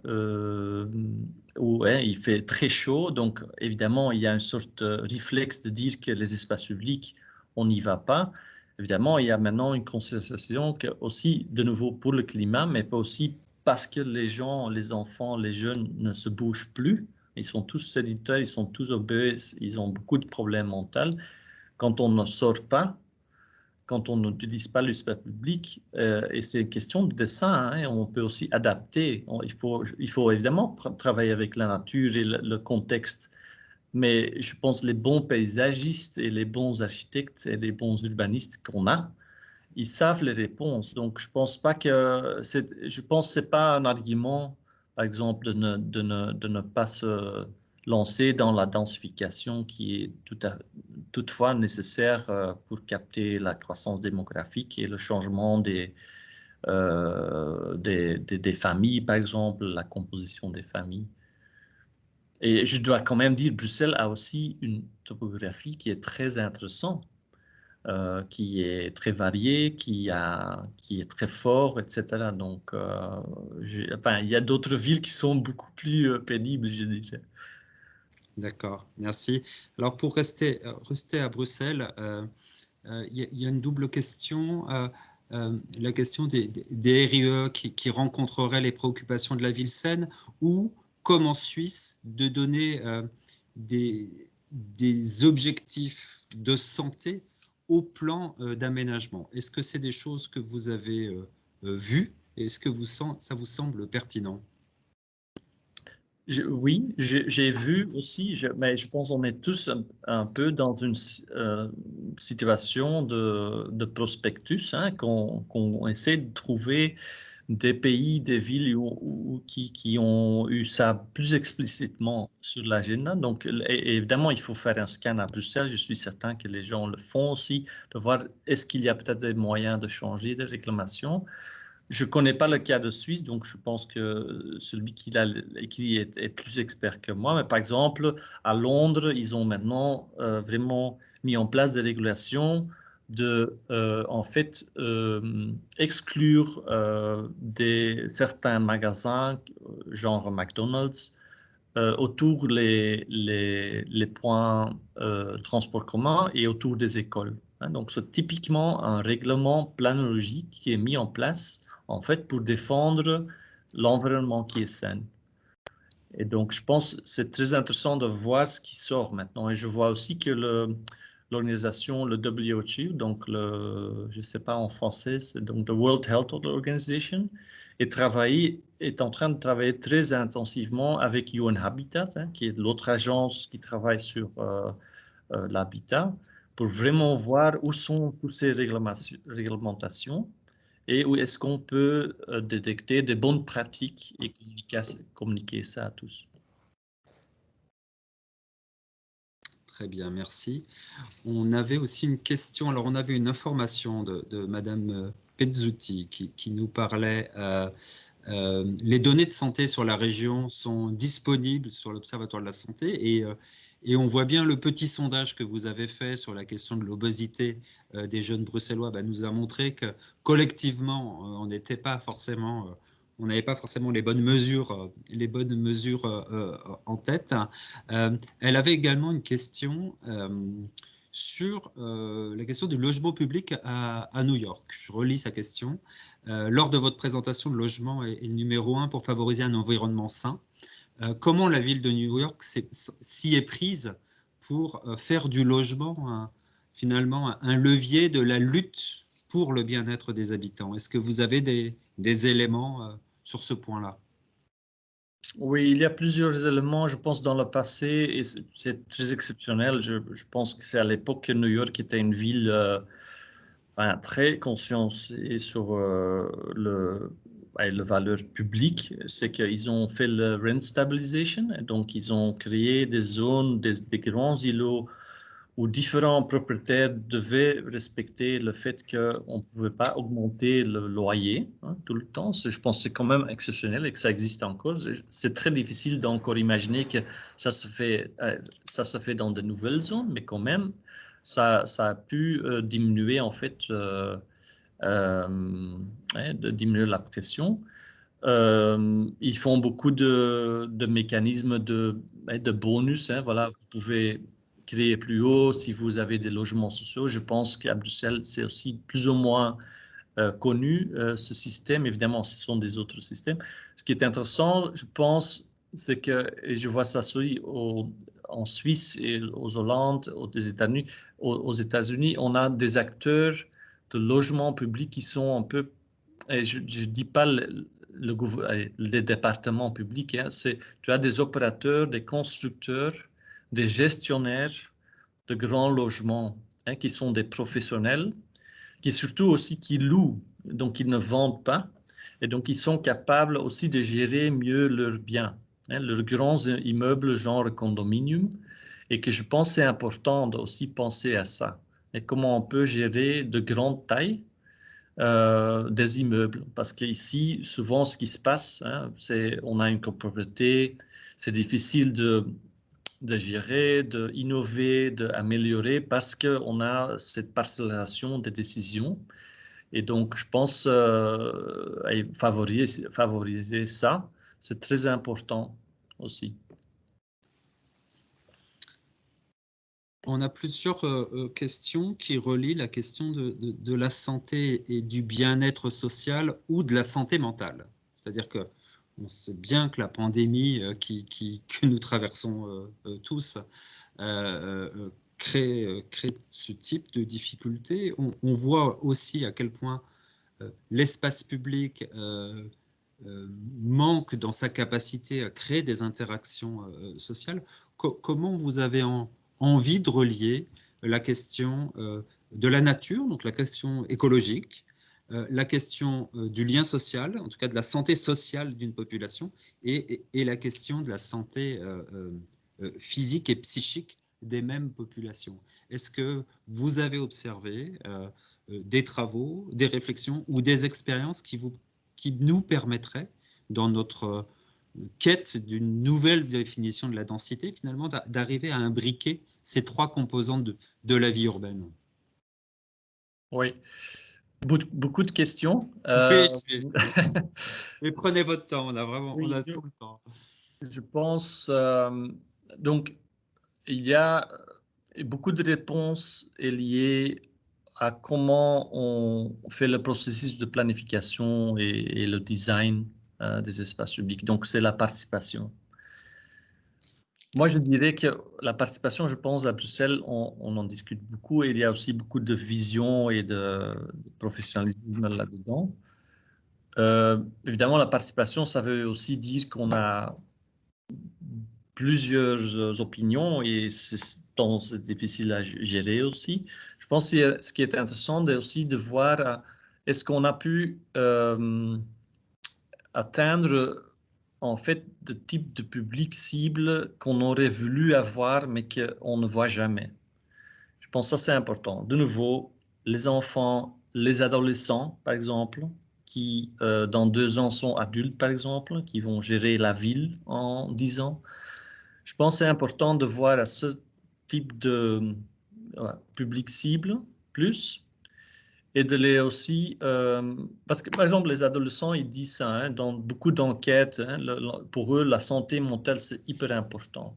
où il fait très chaud. Donc, évidemment, il y a une sorte de réflexe de dire que les espaces publics, on n'y va pas. Évidemment, il y a maintenant une constatation que aussi, de nouveau, pour le climat, mais pas aussi parce que les gens, les enfants, les jeunes ne se bougent plus. Ils sont tous sédentaires, ils sont tous obèses, ils ont beaucoup de problèmes mentaux. Quand on ne sort pas, quand on n'utilise pas l'espace public, et c'est une question de dessin, hein, on peut aussi adapter. Il faut évidemment travailler avec la nature et le contexte, Mais je pense que les bons paysagistes et les bons architectes et les bons urbanistes qu'on a, ils savent les réponses. Donc, je pense pas que je pense que c'est pas un argument, par exemple, de ne pas se lancer dans la densification qui est toutefois nécessaire pour capter la croissance démographique et le changement des familles, par exemple, la composition des familles. Et je dois quand même dire, Bruxelles a aussi une topographie qui est très intéressante, qui est très variée, qui est très fort, etc. Donc, enfin, il y a d'autres villes qui sont beaucoup plus pénibles, je dirais. D'accord, merci. Alors, pour rester à Bruxelles, il y a une double question. La question des RIE qui rencontreraient les préoccupations de la ville saine, ou, comme en Suisse, de donner des objectifs de santé au plan d'aménagement. Est-ce que c'est des choses que vous avez vues? Est-ce que ça vous semble pertinent? Oui, j'ai vu aussi, mais je pense qu'on est tous un peu dans une situation de prospectus, hein, qu'on essaie de trouver des pays, des villes qui ont eu ça plus explicitement sur l'agenda. Donc, évidemment, il faut faire un scan à Bruxelles. Je suis certain que les gens le font aussi, de voir est-ce qu'il y a peut-être des moyens de changer des réclamations. Je ne connais pas le cas de Suisse, donc je pense que celui qui est plus expert que moi. Mais par exemple, à Londres, ils ont maintenant vraiment mis en place des régulations de, en fait, exclure certains magasins, genre McDonald's, autour les points transport commun et autour des écoles. Hein. Donc, c'est typiquement un règlement planologique qui est mis en place, en fait, pour défendre l'environnement qui est sain. Et donc, je pense que c'est très intéressant de voir ce qui sort maintenant. Et je vois aussi que l'organisation, le WHO, donc je ne sais pas en français, c'est donc the World Health Organization, est en train de travailler très intensivement avec UN Habitat, hein, qui est l'autre agence qui travaille sur l'habitat, pour vraiment voir où sont toutes ces réglementations et où est-ce qu'on peut détecter des bonnes pratiques et communiquer ça à tous. Très bien, merci. On avait aussi une question, alors on avait une information de Madame Pezzuti qui nous parlait, les données de santé sur la région sont disponibles sur l'Observatoire de la santé et on voit bien le petit sondage que vous avez fait sur la question de l'obésité des jeunes bruxellois nous a montré que collectivement, on n'était pas forcément... on n'avait pas forcément les bonnes mesures en tête. Elle avait également une question sur la question du logement public à New York. Je relis sa question. Lors de votre présentation, le logement est le numéro 1 pour favoriser un environnement sain. Comment la ville de New York s'y est prise pour faire du logement finalement un levier de la lutte pour le bien-être des habitants? Est-ce que vous avez des éléments sur ce point-là? Oui, il y a plusieurs éléments, je pense, dans le passé, et c'est très exceptionnel. Je pense que c'est à l'époque que New York était une ville très consciencieuse sur le valeur publique. C'est qu'ils ont fait le rent stabilization, et donc ils ont créé des zones, des grands îlots où différents propriétaires devaient respecter le fait qu'on ne pouvait pas augmenter le loyer tout le temps. Je pense que c'est quand même exceptionnel et que ça existe encore. C'est très difficile d'encore imaginer que ça se fait dans de nouvelles zones, mais quand même, ça a pu diminuer en fait, de diminuer la pression. Ils font beaucoup de mécanismes de bonus. Hein, voilà, vous pouvez créer plus haut si vous avez des logements sociaux. Je pense qu'à Bruxelles, c'est aussi plus ou moins connu ce système. Évidemment, ce sont des autres systèmes. Ce qui est intéressant, je pense, c'est que, et je vois ça aussi en Suisse et aux Hollandes, aux États-Unis, on a des acteurs de logement public qui sont un peu, et je ne dis pas les départements publics, hein, tu as des opérateurs, des constructeurs des gestionnaires de grands logements, hein, qui sont des professionnels, qui surtout aussi qui louent, donc ils ne vendent pas, et donc ils sont capables aussi de gérer mieux leurs biens, hein, leurs grands immeubles genre condominium, et que je pense c'est important de aussi penser à ça, et comment on peut gérer de grandes tailles des immeubles, parce qu'ici, souvent, ce qui se passe, hein, c'est on a une copropriété, c'est difficile de gérer, d'innover, d'améliorer, parce qu'on a cette parcellisation des décisions. Et donc, je pense favoriser ça, c'est très important aussi. On a plusieurs questions qui relient la question de la santé et du bien-être social ou de la santé mentale. C'est-à-dire que on sait bien que la pandémie que nous traversons tous crée ce type de difficultés. On voit aussi à quel point l'espace public manque dans sa capacité à créer des interactions sociales. Comment vous avez envie de relier la question de la nature, donc la question écologique, la question du lien social, en tout cas de la santé sociale d'une population, et la question de la santé physique et psychique des mêmes populations. Est-ce que vous avez observé des travaux, des réflexions ou des expériences qui nous permettraient, dans notre quête d'une nouvelle définition de la densité, finalement, d'arriver à imbriquer ces trois composantes de la vie urbaine? Oui, beaucoup de questions. Oui, mais prenez votre temps, on a tout le temps. Je pense, donc, il y a beaucoup de réponses liées à comment on fait le processus de planification et le design des espaces publics. Donc, c'est la participation. Moi, je dirais que la participation, je pense, à Bruxelles, on en discute beaucoup et il y a aussi beaucoup de vision et de professionnalisme là-dedans. Évidemment, la participation, ça veut aussi dire qu'on a plusieurs opinions et c'est difficile à gérer aussi. Je pense que ce qui est intéressant, c'est aussi de voir est-ce qu'on a pu atteindre en fait de type de public cible qu'on aurait voulu avoir mais qu'on ne voit jamais. Je pense que ça c'est important. De nouveau, les enfants, les adolescents par exemple, qui dans 2 ans sont adultes par exemple, qui vont gérer la ville en 10 ans. Je pense que c'est important de voir à ce type de public cible plus et de les aussi, parce que par exemple les adolescents ils disent ça, hein, dans beaucoup d'enquêtes, hein, pour eux la santé mentale c'est hyper important.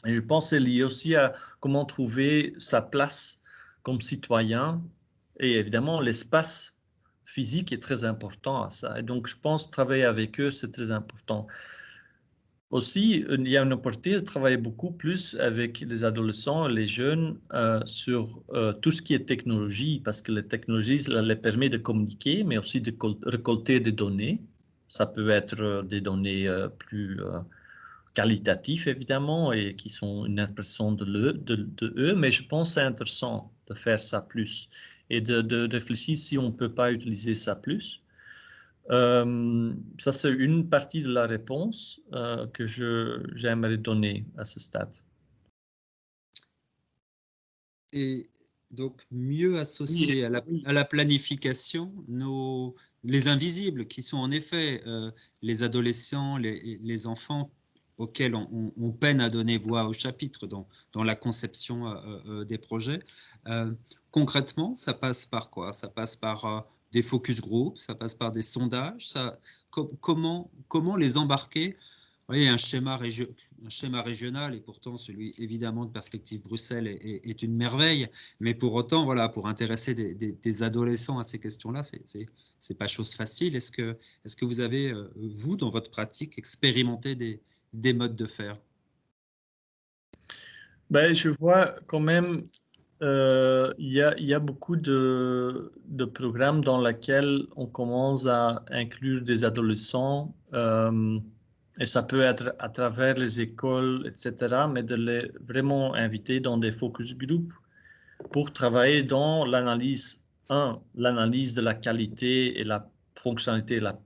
Et je pense que c'est lié aussi à comment trouver sa place comme citoyen et évidemment l'espace physique est très important à ça. Et donc je pense travailler avec eux c'est très important. Aussi, il y a une opportunité de travailler beaucoup plus avec les adolescents, les jeunes, sur tout ce qui est technologie, parce que les technologies, ça les permet de communiquer, mais aussi de récolter des données. Ça peut être des données plus qualitatives, évidemment, et qui sont une impression de eux, mais je pense que c'est intéressant de faire ça plus et de réfléchir si on ne peut pas utiliser ça plus. Ça, c'est une partie de la réponse que j'aimerais donner à ce stade. Et donc, mieux associer à la planification les invisibles, qui sont en effet les adolescents, les enfants auxquels on peine à donner voix au chapitre dans la conception des projets. Concrètement, ça passe par quoi? Ça passe par des focus groups, ça passe par des sondages. Comment les embarquer? Oui, un schéma régional, et pourtant celui évidemment de Perspective Bruxelles est une merveille, mais pour autant, voilà, pour intéresser des adolescents à ces questions-là, c'est pas chose facile. Est-ce que vous avez, vous, dans votre pratique, expérimenté des modes de faire? Ben, je vois quand même, il y a beaucoup de programmes dans lesquels on commence à inclure des adolescents. Et ça peut être à travers les écoles, etc., mais de les vraiment inviter dans des focus groups pour travailler dans l'analyse, l'analyse de la qualité et la fonctionnalité, la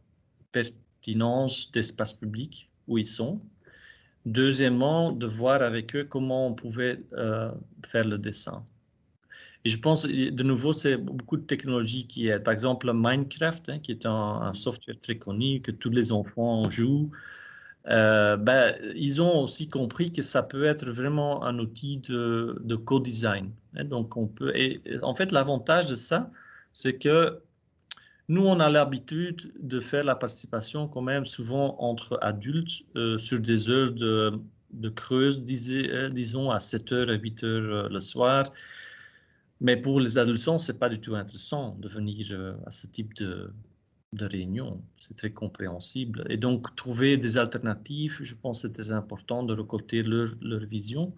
pertinence d'espaces publics où ils sont. Deuxièmement, de voir avec eux comment on pouvait faire le dessin. Et je pense, de nouveau, c'est beaucoup de technologies qui aident. Par exemple, Minecraft, qui est un software très connu, que tous les enfants jouent. Ils ont aussi compris que ça peut être vraiment un outil de co-design. Donc, on peut, et en fait, l'avantage de ça, c'est que nous, on a l'habitude de faire la participation quand même souvent entre adultes sur des heures de creuse, disons à 7h à 8h le soir. Mais pour les adolescents, c'est pas du tout intéressant de venir à ce type de réunion. C'est très compréhensible. Et donc, trouver des alternatives, je pense que c'est très important de récolter leur vision.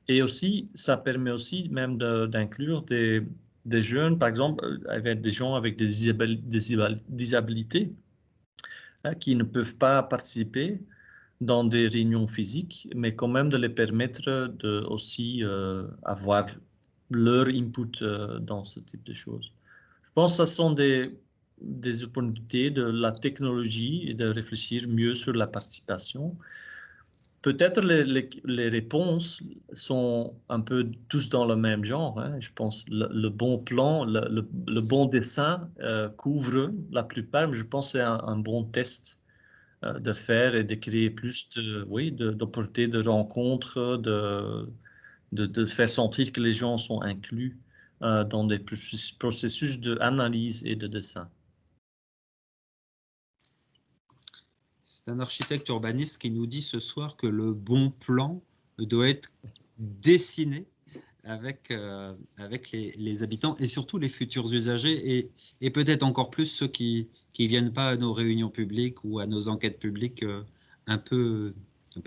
Et aussi, ça permet aussi même d'inclure des jeunes, par exemple, avec des gens avec des disabilités qui ne peuvent pas participer dans des réunions physiques, mais quand même de les permettre de aussi avoir leur input dans ce type de choses. Je pense que ce sont des opportunités de la technologie et de réfléchir mieux sur la participation. Peut-être les réponses sont un peu tous dans le même genre. Je pense le bon plan, le bon dessin couvre la plupart, mais je pense que c'est un bon test de faire et de créer plus d'opportunités de rencontres, de faire sentir que les gens sont inclus dans des processus d'analyse et de dessin. C'est un architecte urbaniste qui nous dit ce soir que le bon plan doit être dessiné avec les habitants et surtout les futurs usagers et peut-être encore plus ceux qui viennent pas à nos réunions publiques ou à nos enquêtes publiques un peu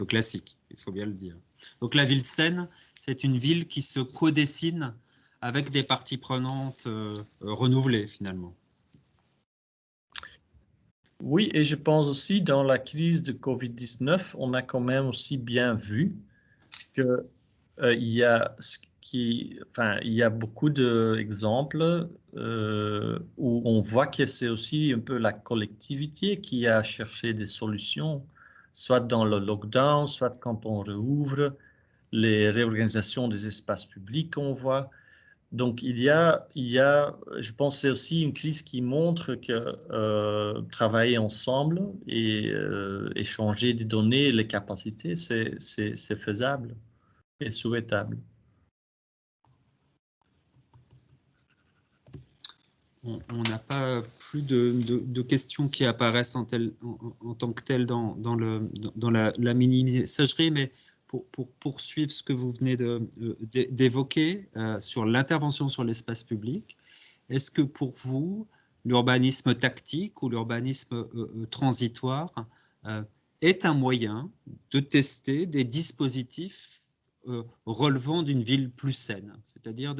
classiques, il faut bien le dire. Donc la ville de Seine, c'est une ville qui se co-dessine avec des parties prenantes renouvelées finalement. Oui, et je pense aussi dans la crise de Covid-19, on a quand même aussi bien vu que il y a beaucoup d'exemples où on voit que c'est aussi un peu la collectivité qui a cherché des solutions, soit dans le lockdown, soit quand on rouvre, les réorganisations des espaces publics qu'on voit. Donc, je pense que c'est aussi une crise qui montre que travailler ensemble et échanger des données et les capacités, c'est faisable et souhaitable. On n'a pas plus de questions qui apparaissent en tant que telles dans la mini-messagerie, mais pour poursuivre ce que vous venez d'évoquer sur l'intervention sur l'espace public, est-ce que pour vous, l'urbanisme tactique ou l'urbanisme transitoire est un moyen de tester des dispositifs relevant d'une ville plus saine, c'est-à-dire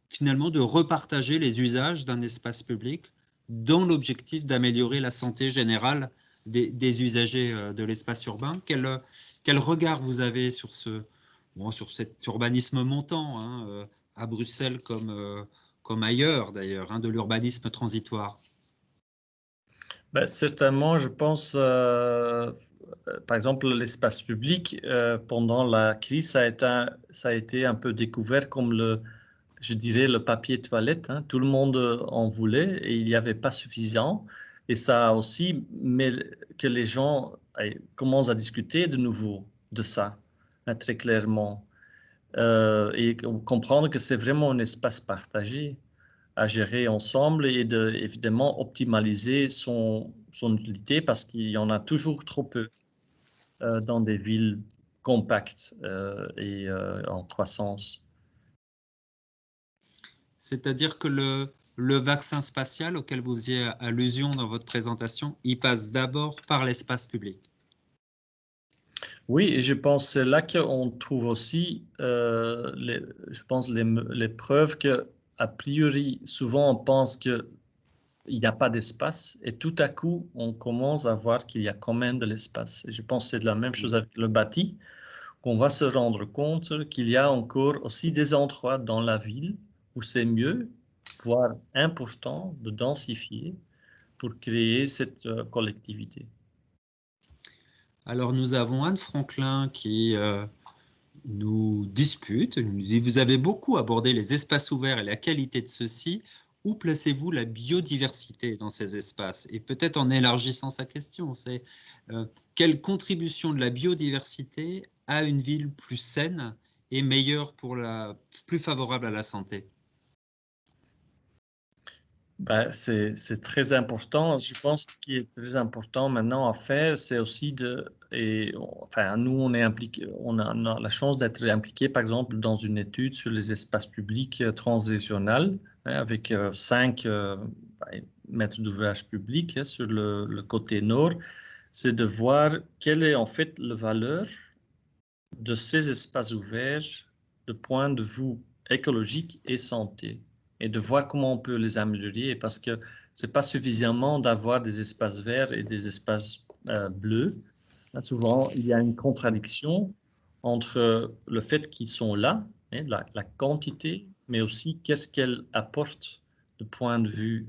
finalement de repartager les usages d'un espace public dans l'objectif d'améliorer la santé générale des usagers de l'espace urbain. Quel regard vous avez sur cet urbanisme montant, à Bruxelles comme ailleurs d'ailleurs, de l'urbanisme transitoire? Certainement, je pense, par exemple, l'espace public, pendant la crise, ça a été un peu découvert comme je dirais, le papier toilette. Tout le monde en voulait et il n'y avait pas suffisant. Et ça a aussi mais que les gens commencent à discuter de nouveau de ça, très clairement. Et comprendre que c'est vraiment un espace partagé à gérer ensemble et évidemment optimaliser son utilité parce qu'il y en a toujours trop peu dans des villes compactes et en croissance. C'est-à-dire que le vaccin spatial auquel vous faisiez allusion dans votre présentation, il passe d'abord par l'espace public. Oui, et je pense que c'est là qu'on trouve aussi, je pense, les preuves que, a priori, souvent on pense que il n'y a pas d'espace et tout à coup, on commence à voir qu'il y a quand même de l'espace. Et je pense que c'est la même chose avec le bâti, qu'on va se rendre compte qu'il y a encore aussi des endroits dans la ville où c'est mieux, voire important, de densifier pour créer cette collectivité. Alors, nous avons Anne Franklin qui nous dispute. Elle nous dit, vous avez beaucoup abordé les espaces ouverts et la qualité de ceux-ci. Où placez-vous la biodiversité dans ces espaces? Et peut-être en élargissant sa question, c'est quelle contribution de la biodiversité à une ville plus saine et meilleure plus favorable à la santé? Ben, c'est très important. Je pense que ce qui est très important maintenant à faire, c'est aussi enfin, nous, on est impliqué, on a la chance d'être impliqué, par exemple, dans une étude sur les espaces publics transrégionaux, hein, avec 5 maîtres d'ouvrage publics hein, sur le côté nord. C'est de voir quelle est en fait la valeur de ces espaces ouverts de point de vue écologique et santé, et de voir comment on peut les améliorer, parce que c'est pas suffisamment d'avoir des espaces verts et des espaces bleus. Là, souvent, il y a une contradiction entre le fait qu'ils sont là, hein, la quantité, mais aussi qu'est-ce qu'elle apporte de point de vue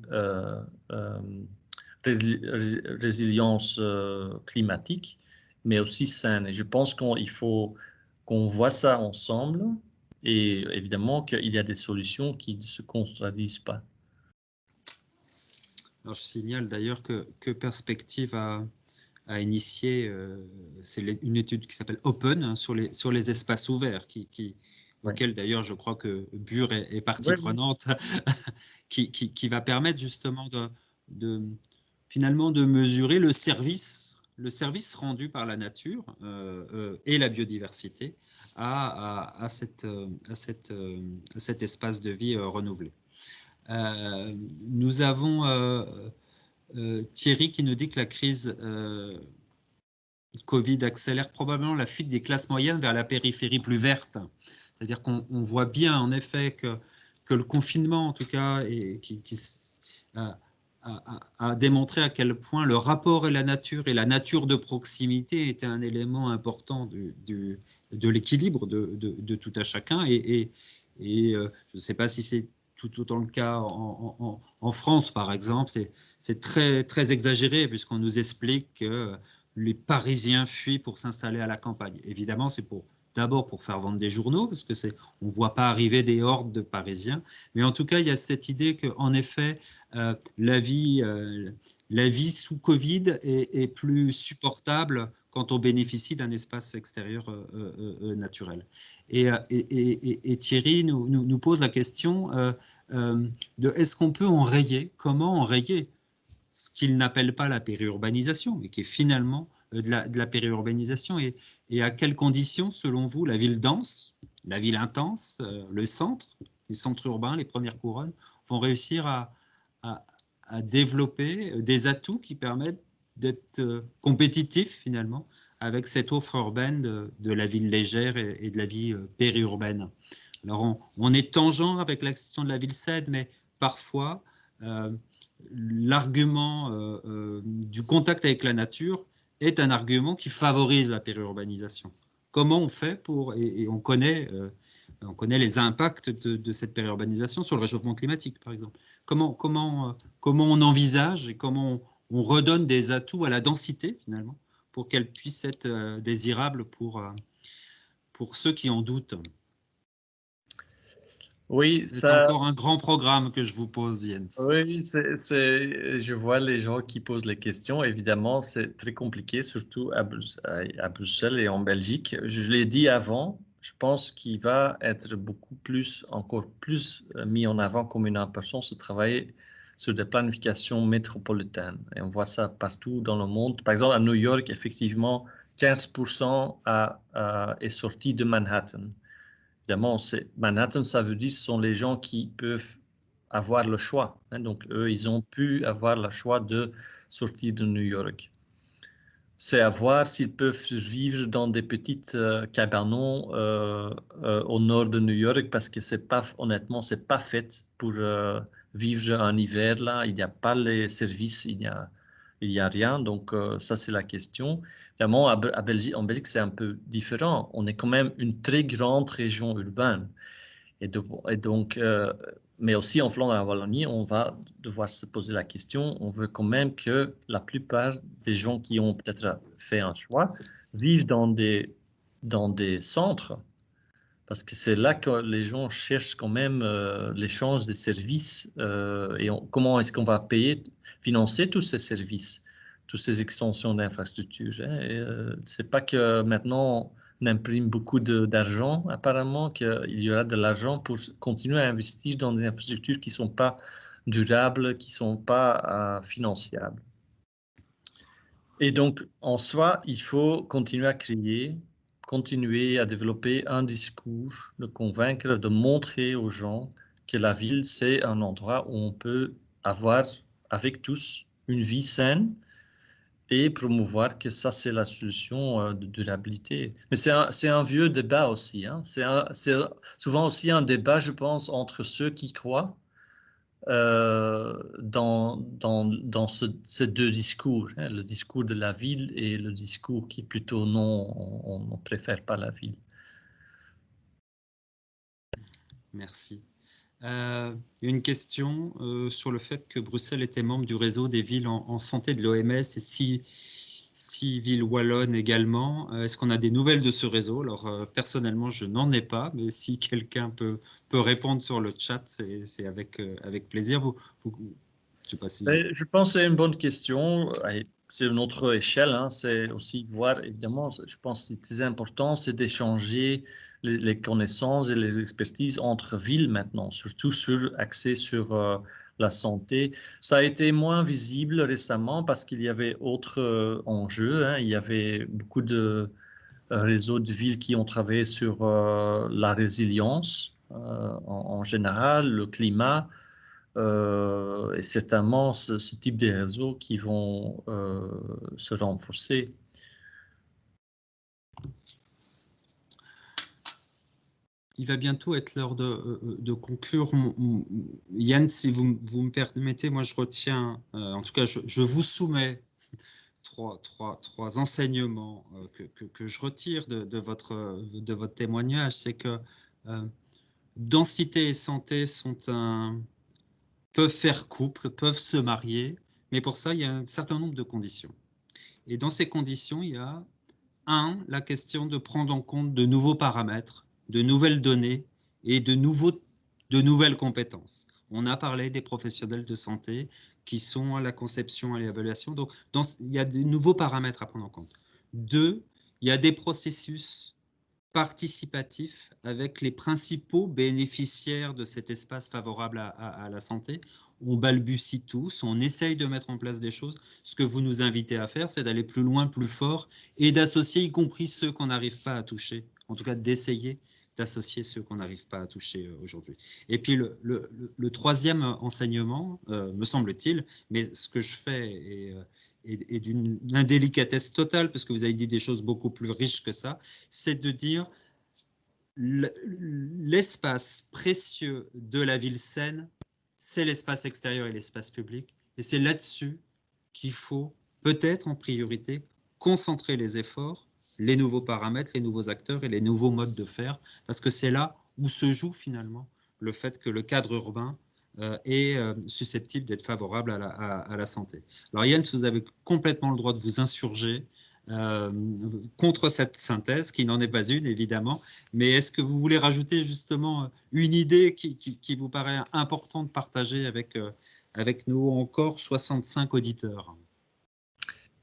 résilience climatique, mais aussi saine. Et je pense qu'il faut qu'on voit ça ensemble et évidemment qu'il y a des solutions qui ne se contradisent pas. Alors, je signale d'ailleurs que Perspective a initié, c'est une étude qui s'appelle Open hein, sur les espaces ouverts, auquel d'ailleurs je crois que Bure est partie prenante, qui va permettre justement finalement de mesurer le service rendu par la nature et la biodiversité à cet espace de vie renouvelé. Nous avons Thierry qui nous dit que la crise Covid accélère probablement la fuite des classes moyennes vers la périphérie plus verte. C'est-à-dire qu'on voit bien en effet que le confinement, en tout cas, a démontré à quel point le rapport et la nature de proximité était un élément important de l'équilibre de tout à chacun. Et je ne sais pas si c'est tout autant le cas en France, par exemple. C'est très, très exagéré puisqu'on nous explique que les Parisiens fuient pour s'installer à la campagne. Évidemment, c'est d'abord pour faire vendre des journaux, parce que on ne voit pas arriver des hordes de Parisiens. Mais en tout cas, il y a cette idée qu'en effet, la vie sous Covid est plus supportable quand on bénéficie d'un espace extérieur naturel. Et Thierry nous pose la question de est-ce qu'on peut enrayer, comment enrayer ce qu'il n'appelle pas la périurbanisation, mais qui est finalement de la périurbanisation, et à quelles conditions, selon vous, la ville dense, la ville intense, le centre, les centres urbains, les premières couronnes, vont réussir à développer des atouts qui permettent d'être compétitifs finalement avec cette offre urbaine de la ville légère et de la vie périurbaine. Alors on est tangent avec la question de la ville saine, mais parfois l'argument du contact avec la nature est un argument qui favorise la périurbanisation. Comment on fait et on connaît les impacts de cette périurbanisation sur le réchauffement climatique, par exemple. Comment on envisage et comment on redonne des atouts à la densité, finalement, pour qu'elle puisse être désirable pour ceux qui en doutent? Oui, c'est encore un grand programme que je vous pose, Jens. Oui, je vois les gens qui posent les questions. Évidemment, c'est très compliqué, surtout à Bruxelles et en Belgique. Je l'ai dit avant, je pense qu'il va être encore plus mis en avant comme une importance de travailler sur des planifications métropolitaines. Et on voit ça partout dans le monde. Par exemple, à New York, effectivement, 15% est sorti de Manhattan. Évidemment, Manhattan, ça veut dire que ce sont les gens qui peuvent avoir le choix. Hein. Donc, eux, ils ont pu avoir le choix de sortir de New York. C'est à voir s'ils peuvent vivre dans des petites cabanons au nord de New York, parce que honnêtement, c'est pas fait pour vivre un hiver là, il n'y a pas les services, il y a rien. Donc, ça, c'est la question. Évidemment, en Belgique, c'est un peu différent. On est quand même une très grande région urbaine. Donc, mais aussi en Flandre et en Wallonie, on va devoir se poser la question, on veut quand même que la plupart des gens qui ont peut-être fait un choix vivent dans des centres, parce que c'est là que les gens cherchent quand même l'échange des services et comment est-ce qu'on va financer tous ces services, toutes ces extensions d'infrastructures. Hein, c'est pas que maintenant on imprime beaucoup d'argent, apparemment qu'il y aura de l'argent pour continuer à investir dans des infrastructures qui ne sont pas durables, qui ne sont pas financiables. Et donc, en soi, il faut continuer à créer, continuer à développer un discours, de convaincre, de montrer aux gens que la ville, c'est un endroit où on peut avoir avec tous une vie saine et promouvoir que ça, c'est la solution de durabilité. Mais c'est un vieux débat aussi. Hein. C'est souvent aussi un débat, je pense, entre ceux qui croient dans ces deux discours, hein, le discours de la ville et le discours qui est plutôt non, on ne préfère pas la ville. Merci. Une question sur le fait que Bruxelles était membre du réseau des villes en santé de l'OMS et six villes wallonnes également. Est-ce qu'on a des nouvelles de ce réseau? Alors, personnellement, je n'en ai pas, mais si quelqu'un peut répondre sur le chat, c'est avec plaisir. Je sais pas si... Je pense que c'est une bonne question. C'est une autre échelle. Hein. C'est aussi voir, évidemment, je pense que c'est très important, c'est d'échanger les connaissances et les expertises entre villes maintenant, surtout axé sur la santé. Ça a été moins visible récemment parce qu'il y avait autres enjeux. Hein. Il y avait beaucoup de réseaux de villes qui ont travaillé sur la résilience en général, le climat. Et certainement ce type de réseaux qui vont se renforcer. Il va bientôt être l'heure de conclure. Yann, si vous me permettez, moi je retiens, en tout cas je vous soumets trois enseignements que je retire de votre témoignage. C'est que densité et santé peuvent faire couple, peuvent se marier, mais pour ça, il y a un certain nombre de conditions. Et dans ces conditions, il y a la question de prendre en compte de nouveaux paramètres, de nouvelles données et de nouvelles compétences. On a parlé des professionnels de santé qui sont à la conception et à l'évaluation. Donc, il y a de nouveaux paramètres à prendre en compte. 2, il y a des processus participatif avec les principaux bénéficiaires de cet espace favorable à la santé. On balbutie tous, on essaye de mettre en place des choses. Ce que vous nous invitez à faire, c'est d'aller plus loin, plus fort et d'associer, y compris ceux qu'on n'arrive pas à toucher. En tout cas, d'essayer d'associer ceux qu'on n'arrive pas à toucher aujourd'hui. Et puis, le troisième enseignement, me semble-t-il, mais ce que je fais est d'une indélicatesse totale, parce que vous avez dit des choses beaucoup plus riches que ça, c'est de dire l'espace précieux de la ville saine, c'est l'espace extérieur et l'espace public, et c'est là-dessus qu'il faut peut-être en priorité concentrer les efforts, les nouveaux paramètres, les nouveaux acteurs et les nouveaux modes de faire, parce que c'est là où se joue finalement le fait que le cadre urbain est susceptible d'être favorable à la santé. Alors Yann, vous avez complètement le droit de vous insurger contre cette synthèse, qui n'en est pas une évidemment, mais est-ce que vous voulez rajouter justement une idée qui vous paraît important de partager avec nous encore 65 auditeurs?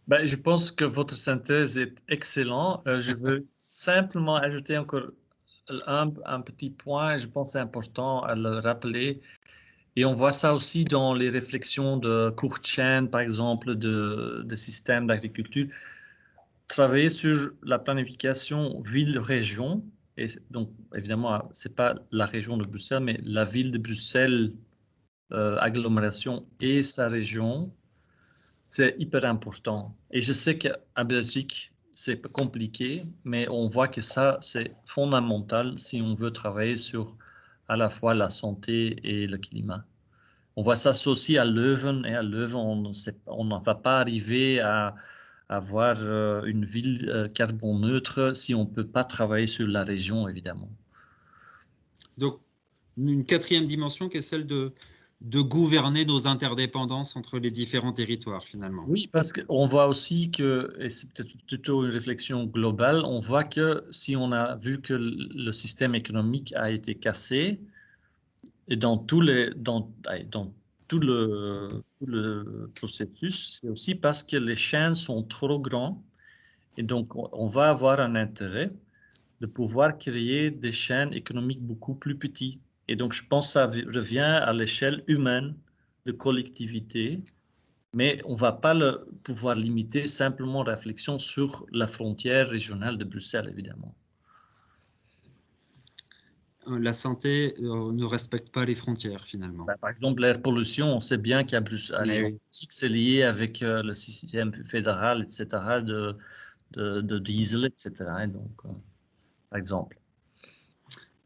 Ben, je pense que votre synthèse est excellente. Je veux simplement ajouter encore un petit point, je pense que c'est important à le rappeler. Et on voit ça aussi dans les réflexions de courte chaîne, par exemple, de systèmes d'agriculture. Travailler sur la planification ville-région, et donc évidemment, ce n'est pas la région de Bruxelles, mais la ville de Bruxelles, agglomération et sa région, c'est hyper important. Et je sais qu'à Belgique, c'est compliqué, mais on voit que ça, c'est fondamental si on veut travailler sur à la fois la santé et le climat. On voit ça aussi à Leuven, et à Leuven, on ne va pas arriver à avoir une ville carbone neutre si on ne peut pas travailler sur la région, évidemment. Donc, une quatrième dimension qui est celle de gouverner nos interdépendances entre les différents territoires, finalement. Oui, parce qu'on voit aussi que, et c'est peut-être plutôt une réflexion globale, on voit que si on a vu que le système économique a été cassé, et dans tout le processus, c'est aussi parce que les chaînes sont trop grands, et donc on va avoir un intérêt de pouvoir créer des chaînes économiques beaucoup plus petites. Et donc je pense que ça revient à l'échelle humaine de collectivité, mais on ne va pas pouvoir limiter simplement la réflexion sur la frontière régionale de Bruxelles, évidemment. La santé ne respecte pas les frontières, finalement. Par exemple, l'air pollution, on sait bien qu'il y a Bruxelles, c'est lié avec le système fédéral, etc., de diesel, etc. Et donc, par exemple.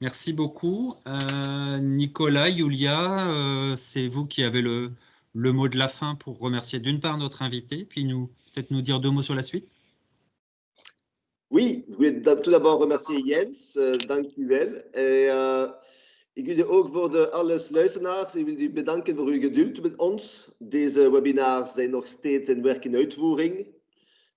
Merci beaucoup. Nicolas, Julia, c'est vous qui avez le mot de la fin pour remercier d'une part notre invité, puis peut-être nous dire 2 mots sur la suite. Oui, ik wil tout d'abord remercier Jens, dank u wel. Ik wil u ook voor alle luisteraars bedanken voor uw geduld met ons. Deze webinars zijn nog steeds in werk en uitvoering.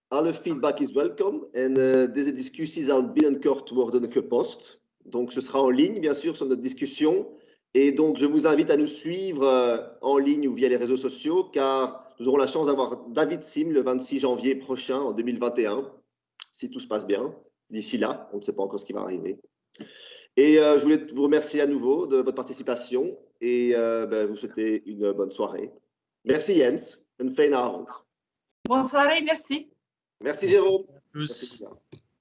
Alle feedback is welkom en deze discussie zal binnenkort worden gepost. Donc ce sera en ligne, bien sûr, sur notre discussion. Et donc je vous invite à nous suivre en ligne ou via les réseaux sociaux, car nous aurons la chance d'avoir David Sim le 26 janvier prochain, en 2021. Si tout se passe bien. D'ici là, on ne sait pas encore ce qui va arriver. Et je voulais vous remercier à nouveau de votre participation et vous souhaiter une bonne soirée. Merci Jens, een fijne avond. Bonne soirée, merci. Merci Jérôme. Merci. Merci.